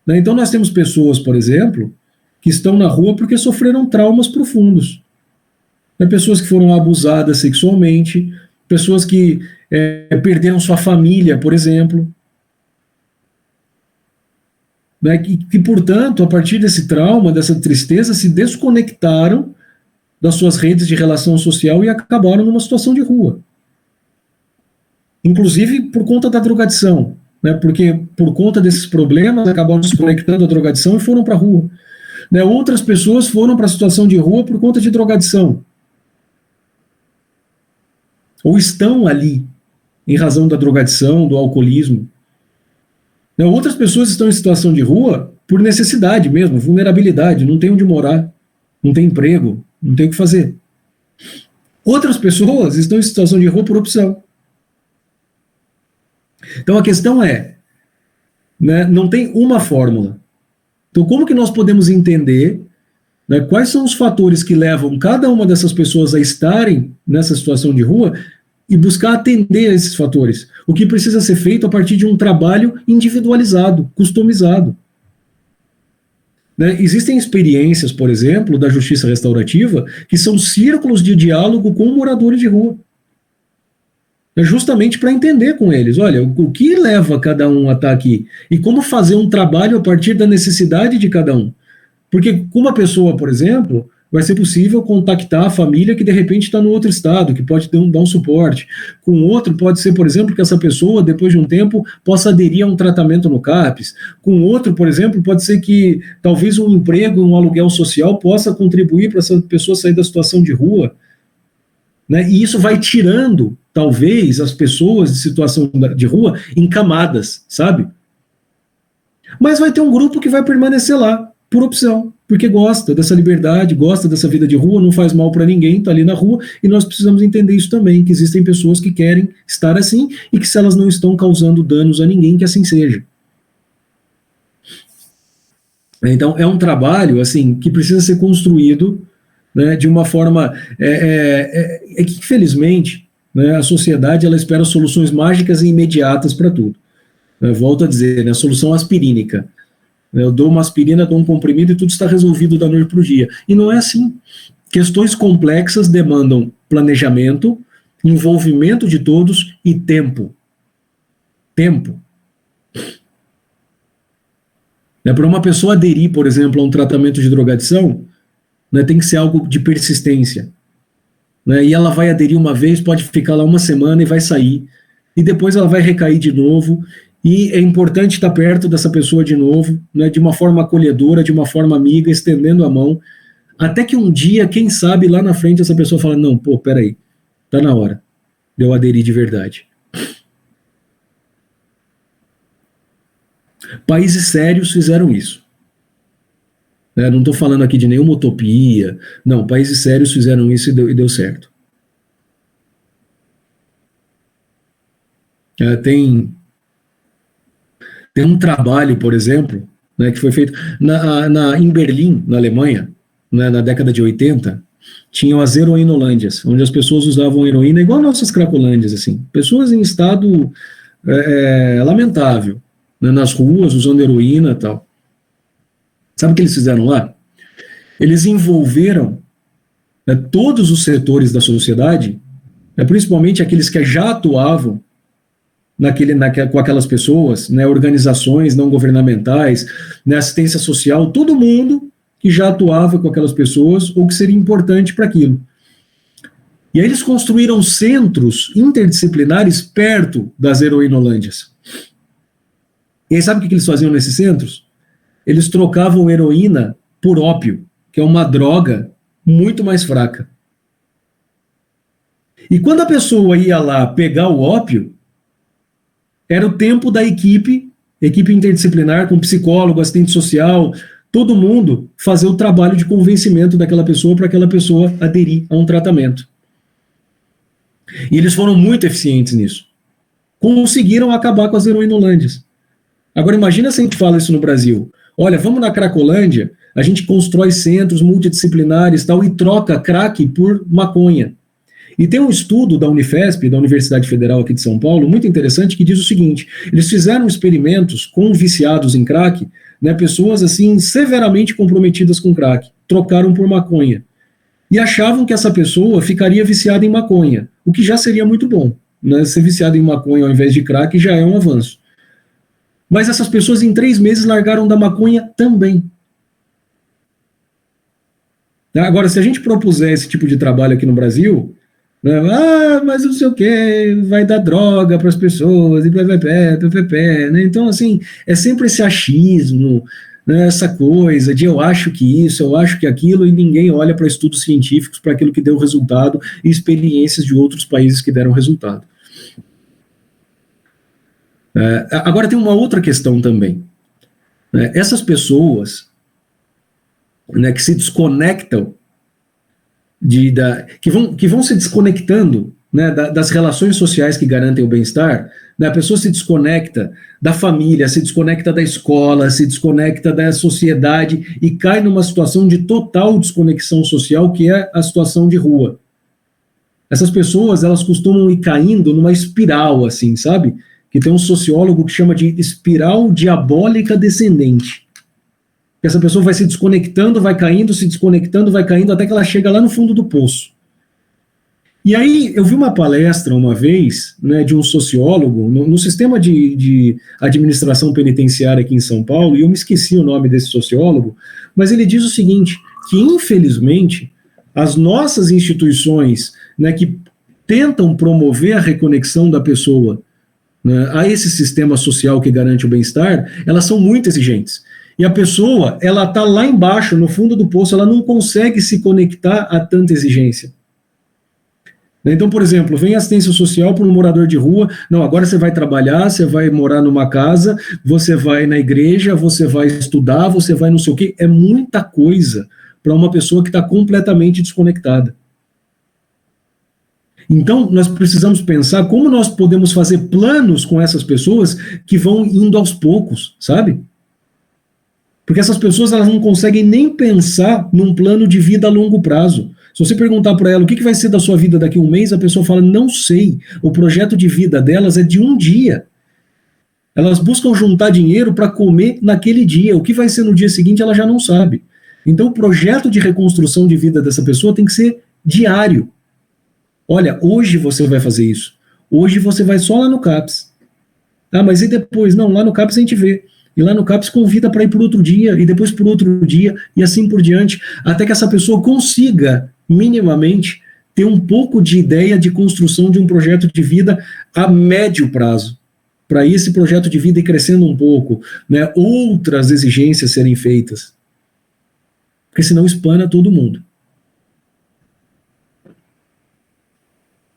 Então nós temos pessoas, por exemplo, que estão na rua porque sofreram traumas profundos. Pessoas que foram abusadas sexualmente, pessoas que perderam sua família, por exemplo, né, que, portanto, a partir desse trauma, dessa tristeza, se desconectaram das suas redes de relação social e acabaram numa situação de rua. Inclusive por conta da drogadição, né, porque por conta desses problemas acabaram desconectando da drogadição e foram para a rua. Né, outras pessoas foram para a situação de rua por conta de drogadição. Ou estão ali em razão da drogadição, do alcoolismo. Né, outras pessoas estão em situação de rua por necessidade mesmo, vulnerabilidade, não tem onde morar, não tem emprego, não tem o que fazer. Outras pessoas estão em situação de rua por opção. Então a questão é, né, não tem uma fórmula. Então como que nós podemos entender, né, quais são os fatores que levam cada uma dessas pessoas a estarem nessa situação de rua e buscar atender a esses fatores? O que precisa ser feito a partir de um trabalho individualizado, customizado. Né? Existem experiências, por exemplo, da justiça restaurativa, que são círculos de diálogo com moradores de rua. É justamente para entender com eles, olha, o que leva cada um a estar aqui e como fazer um trabalho a partir da necessidade de cada um. Porque com uma pessoa, por exemplo, vai ser possível contactar a família que de repente está no outro estado, que pode dar um suporte. Com outro, pode ser, por exemplo, que essa pessoa, depois de um tempo, possa aderir a um tratamento no CAPS. Com outro, por exemplo, pode ser que talvez um emprego, um aluguel social possa contribuir para essa pessoa sair da situação de rua. Né? E isso vai tirando, talvez, as pessoas de situação de rua em camadas, sabe? Mas vai ter um grupo que vai permanecer lá, por opção, porque gosta dessa liberdade, gosta dessa vida de rua, não faz mal para ninguém, está ali na rua, e nós precisamos entender isso também, que existem pessoas que querem estar assim, e que se elas não estão causando danos a ninguém, que assim seja. Então, é um trabalho, assim, que precisa ser construído, né, de uma forma que, infelizmente, né, a sociedade ela espera soluções mágicas e imediatas para tudo. Volto a dizer, né, a solução aspirínica. Eu dou uma aspirina, dou um comprimido e tudo está resolvido da noite para o dia. E não é assim. Questões complexas demandam planejamento, envolvimento de todos e tempo. Tempo. Para uma pessoa aderir, por exemplo, a um tratamento de drogadição, né, tem que ser algo de persistência. Né, e ela vai aderir uma vez, pode ficar lá uma semana e vai sair. E depois ela vai recair de novo. E é importante estar perto dessa pessoa de novo, né, de uma forma acolhedora, de uma forma amiga, estendendo a mão, até que um dia, quem sabe, lá na frente essa pessoa fala, não, pô, peraí, tá na hora de eu aderir de verdade. Países sérios fizeram isso. Não estou falando aqui de nenhuma utopia, não, países sérios fizeram isso e deu certo. Tem um trabalho, por exemplo, né, que foi feito em Berlim, na Alemanha, né, na década de 80, tinham as heroinolândias, onde as pessoas usavam heroína igual nossas cracolândias, assim, pessoas em estado lamentável, né, nas ruas, usando heroína e tal. Sabe o que eles fizeram lá? Eles envolveram, né, todos os setores da sociedade, né, principalmente aqueles que já atuavam com aquelas pessoas, né, organizações não governamentais, né, assistência social, todo mundo que já atuava com aquelas pessoas ou que seria importante para aquilo. E aí eles construíram centros interdisciplinares perto das heroinolândias. E aí sabe o que eles faziam nesses centros? Eles trocavam heroína por ópio, que é uma droga muito mais fraca. E quando a pessoa ia lá pegar o ópio, era o tempo da equipe interdisciplinar, com psicólogo, assistente social, todo mundo fazer o trabalho de convencimento daquela pessoa para aquela pessoa aderir a um tratamento. E eles foram muito eficientes nisso. Conseguiram acabar com as heroinolândias. Agora imagina se a gente fala isso no Brasil. Olha, vamos na Cracolândia, a gente constrói centros multidisciplinares tal, e troca crack por maconha. E tem um estudo da Unifesp, da Universidade Federal aqui de São Paulo, muito interessante, que diz o seguinte: eles fizeram experimentos com viciados em crack, né, pessoas assim severamente comprometidas com crack, trocaram por maconha. e achavam que essa pessoa ficaria viciada em maconha, o que já seria muito bom, né? Ser viciado em maconha ao invés de crack já é um avanço. Mas essas pessoas em 3 meses largaram da maconha também. Agora, se a gente propuser esse tipo de trabalho aqui no Brasil, né, mas não sei o que, vai dar droga para as pessoas, e ppp, né? Então, assim, é sempre esse achismo, né, essa coisa de eu acho que isso, eu acho que aquilo, e ninguém olha para estudos científicos, para aquilo que deu resultado e experiências de outros países que deram resultado. Agora tem uma outra questão também. Essas pessoas, né, que se desconectam, que vão se desconectando, né, das relações sociais que garantem o bem-estar, né, a pessoa se desconecta da família, se desconecta da escola, se desconecta da sociedade e cai numa situação de total desconexão social, que é a situação de rua. Essas pessoas, elas costumam ir caindo numa espiral, assim, sabe? Que tem um sociólogo que chama de espiral diabólica descendente. Essa pessoa vai se desconectando, vai caindo, se desconectando, vai caindo, até que ela chega lá no fundo do poço. E aí, eu vi uma palestra uma vez, né, de um sociólogo, no sistema de administração penitenciária aqui em São Paulo, e eu me esqueci o nome desse sociólogo, mas ele diz o seguinte, que infelizmente, as nossas instituições, né, que tentam promover a reconexão da pessoa, né, a esse sistema social que garante o bem-estar, elas são muito exigentes. E a pessoa, ela está lá embaixo, no fundo do poço, ela não consegue se conectar a tanta exigência. Então, por exemplo, vem assistência social para um morador de rua, não, agora você vai trabalhar, você vai morar numa casa, você vai na igreja, você vai estudar, você vai não sei o quê, é muita coisa para uma pessoa que está completamente desconectada. Então, nós precisamos pensar como nós podemos fazer planos com essas pessoas que vão indo aos poucos, sabe? Porque essas pessoas, elas não conseguem nem pensar num plano de vida a longo prazo. Se você perguntar para ela o que vai ser da sua vida daqui a um mês, a pessoa fala, não sei. O projeto de vida delas é de um dia. Elas buscam juntar dinheiro para comer naquele dia. O que vai ser no dia seguinte, ela já não sabe. Então, o projeto de reconstrução de vida dessa pessoa tem que ser diário. Olha, hoje você vai fazer isso. Hoje você vai só lá no CAPS. Ah, mas e depois? Não, lá no CAPS a gente vê. E lá no CAPS convida para ir por outro dia, e depois por outro dia, e assim por diante, até que essa pessoa consiga, minimamente, ter um pouco de ideia de construção de um projeto de vida a médio prazo. Para esse projeto de vida ir crescendo um pouco, né, outras exigências serem feitas. Porque senão espana todo mundo.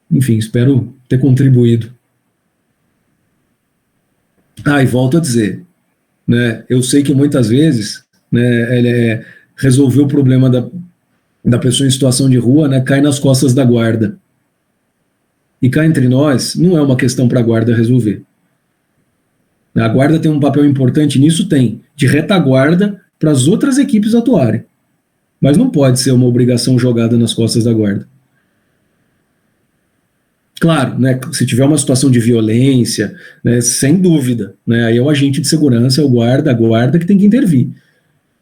Enfim, espero ter contribuído. E volto a dizer, né, eu sei que muitas vezes, né, resolver o problema da pessoa em situação de rua, né, cai nas costas da guarda. E cá entre nós, não é uma questão para a guarda resolver. A guarda tem um papel importante nisso, tem, de retaguarda para as outras equipes atuarem. Mas não pode ser uma obrigação jogada nas costas da guarda. Claro, né, se tiver uma situação de violência, né, sem dúvida, né, aí é o agente de segurança, é a guarda que tem que intervir.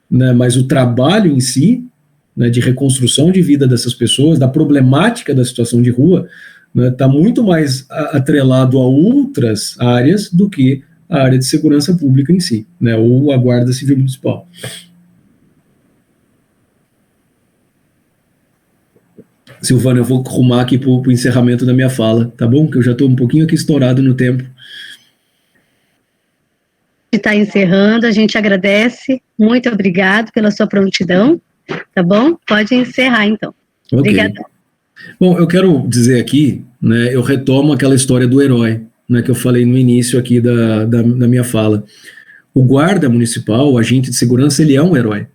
Né, mas o trabalho em si, né, de reconstrução de vida dessas pessoas, da problemática da situação de rua, está, né, muito mais atrelado a outras áreas do que a área de segurança pública em si, né, ou a Guarda Civil Municipal. Silvana, eu vou arrumar aqui para o encerramento da minha fala, tá bom? Que eu já estou um pouquinho aqui estourado no tempo. Está encerrando, a gente agradece, muito obrigado pela sua prontidão, tá bom? Pode encerrar, então. Okay. Obrigada. Bom, eu quero dizer aqui, né, eu retomo aquela história do herói, né, que eu falei no início aqui da minha fala. O guarda municipal, o agente de segurança, ele é um herói.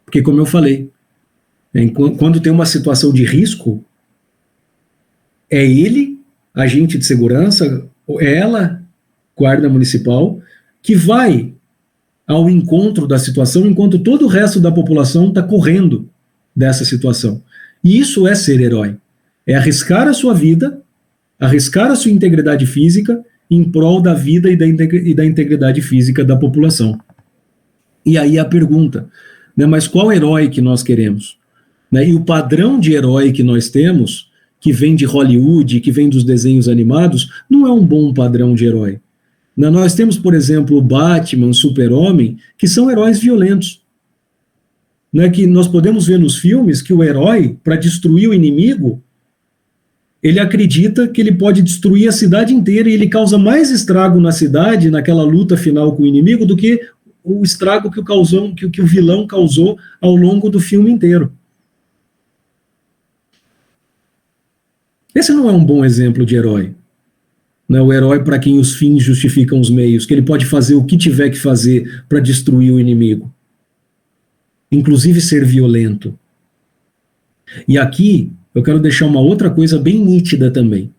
Porque, como eu falei, quando tem uma situação de risco, é ele, agente de segurança, ela, guarda municipal, que vai ao encontro da situação, enquanto todo o resto da população está correndo dessa situação. E isso é ser herói. É arriscar a sua vida, arriscar a sua integridade física em prol da vida e da integridade física da população. E aí a pergunta, né, mas qual herói que nós queremos? né? E o padrão de herói que nós temos, que vem de Hollywood, que vem dos desenhos animados, não é um bom padrão de herói. Nós temos, por exemplo, o Batman, o Super-Homem, que são heróis violentos. Né? Que nós podemos ver nos filmes que o herói, para destruir o inimigo, ele acredita que ele pode destruir a cidade inteira e ele causa mais estrago na cidade, naquela luta final com o inimigo, do que o estrago que o vilão causou ao longo do filme inteiro. Esse não é um bom exemplo de herói. Não é o herói para quem os fins justificam os meios, que ele pode fazer o que tiver que fazer para destruir o inimigo. Inclusive ser violento. E aqui eu quero deixar uma outra coisa bem nítida também.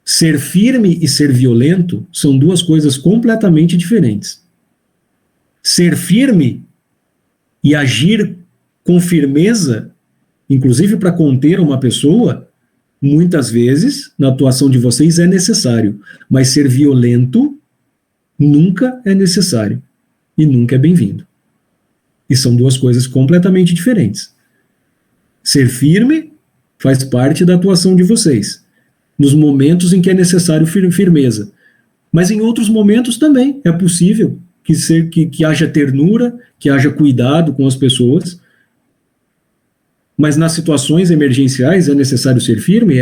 Ser firme e ser violento são duas coisas completamente diferentes. Ser firme e agir com firmeza, inclusive para conter uma pessoa, muitas vezes, na atuação de vocês, é necessário. Mas ser violento nunca é necessário. E nunca é bem-vindo. E são duas coisas completamente diferentes. Ser firme faz parte da atuação de vocês, nos momentos em que é necessário firmeza. Mas em outros momentos também é possível que haja ternura, que haja cuidado com as pessoas. Mas nas situações emergenciais é necessário ser firme?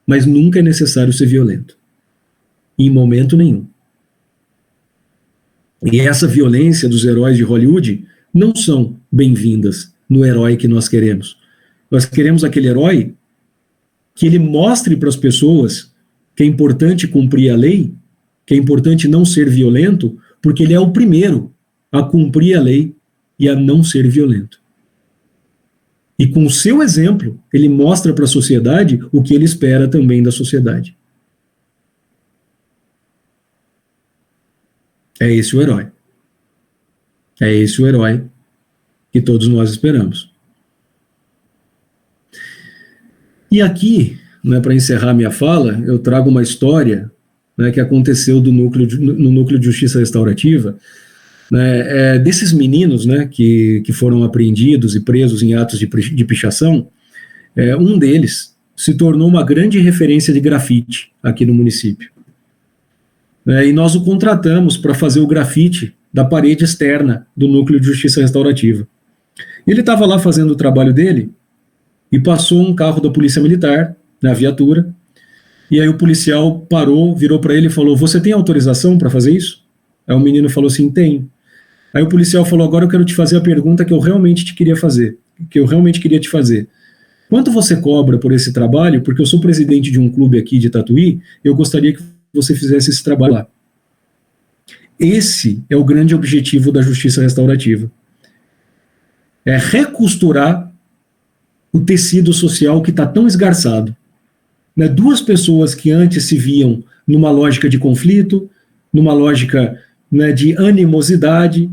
Mas nunca é necessário ser violento. Em momento nenhum. E essa violência dos heróis de Hollywood não são bem-vindas no herói que nós queremos. Nós queremos aquele herói que ele mostre para as pessoas que é importante cumprir a lei, que é importante não ser violento, porque ele é o primeiro a cumprir a lei e a não ser violento. E com o seu exemplo, ele mostra para a sociedade o que ele espera também da sociedade. É esse o herói. É esse o herói que todos nós esperamos. E aqui, né, para encerrar minha fala, eu trago uma história, né, que aconteceu no Núcleo de Justiça Restaurativa, né, desses meninos, né, que foram apreendidos e presos em atos de pichação. Um deles se tornou uma grande referência de grafite aqui no município. E nós o contratamos para fazer o grafite da parede externa do Núcleo de Justiça Restaurativa. Ele estava lá fazendo o trabalho dele e passou um carro da Polícia Militar na viatura, e aí o policial parou, virou para ele e falou: "Você tem autorização para fazer isso?" Aí o menino falou assim: "Tenho." Aí o policial falou: "Agora eu quero te fazer a pergunta que eu realmente te queria fazer, que eu realmente queria te fazer. Quanto você cobra por esse trabalho? Porque eu sou presidente de um clube aqui de Tatuí, eu gostaria que você fizesse esse trabalho lá." Esse é o grande objetivo da justiça restaurativa. É recosturar o tecido social que está tão esgarçado. Né? Duas pessoas que antes se viam numa lógica de conflito, numa lógica, né, de animosidade,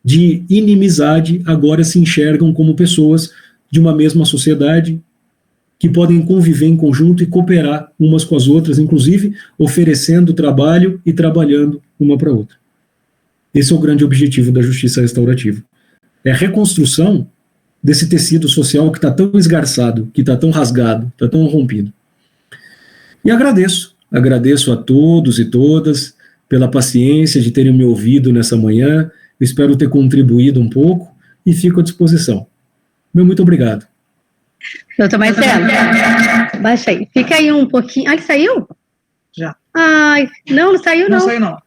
de inimizade, agora se enxergam como pessoas de uma mesma sociedade, que podem conviver em conjunto e cooperar umas com as outras, inclusive oferecendo trabalho e trabalhando uma para a outra. Esse é o grande objetivo da justiça restaurativa. É a reconstrução desse tecido social que está tão esgarçado, que está tão rasgado, está tão rompido. E agradeço a todos e todas pela paciência de terem me ouvido nessa manhã. Eu espero ter contribuído um pouco e fico à disposição. Muito obrigado. Doutor Marcelo, baixa aí. Fica aí um pouquinho. Ai, saiu? Já. Ai, não saiu não. Não saiu não.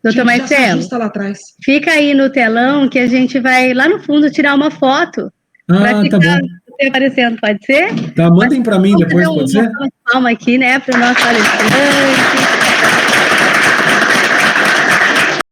Doutor Marcelo, está lá atrás. Fica aí no telão que a gente vai lá no fundo tirar uma foto. Tá bom. Você aparecendo, pode ser? Tá, mandem para mim depois, pode ser? Uma palma aqui, né, para o nosso palestrante.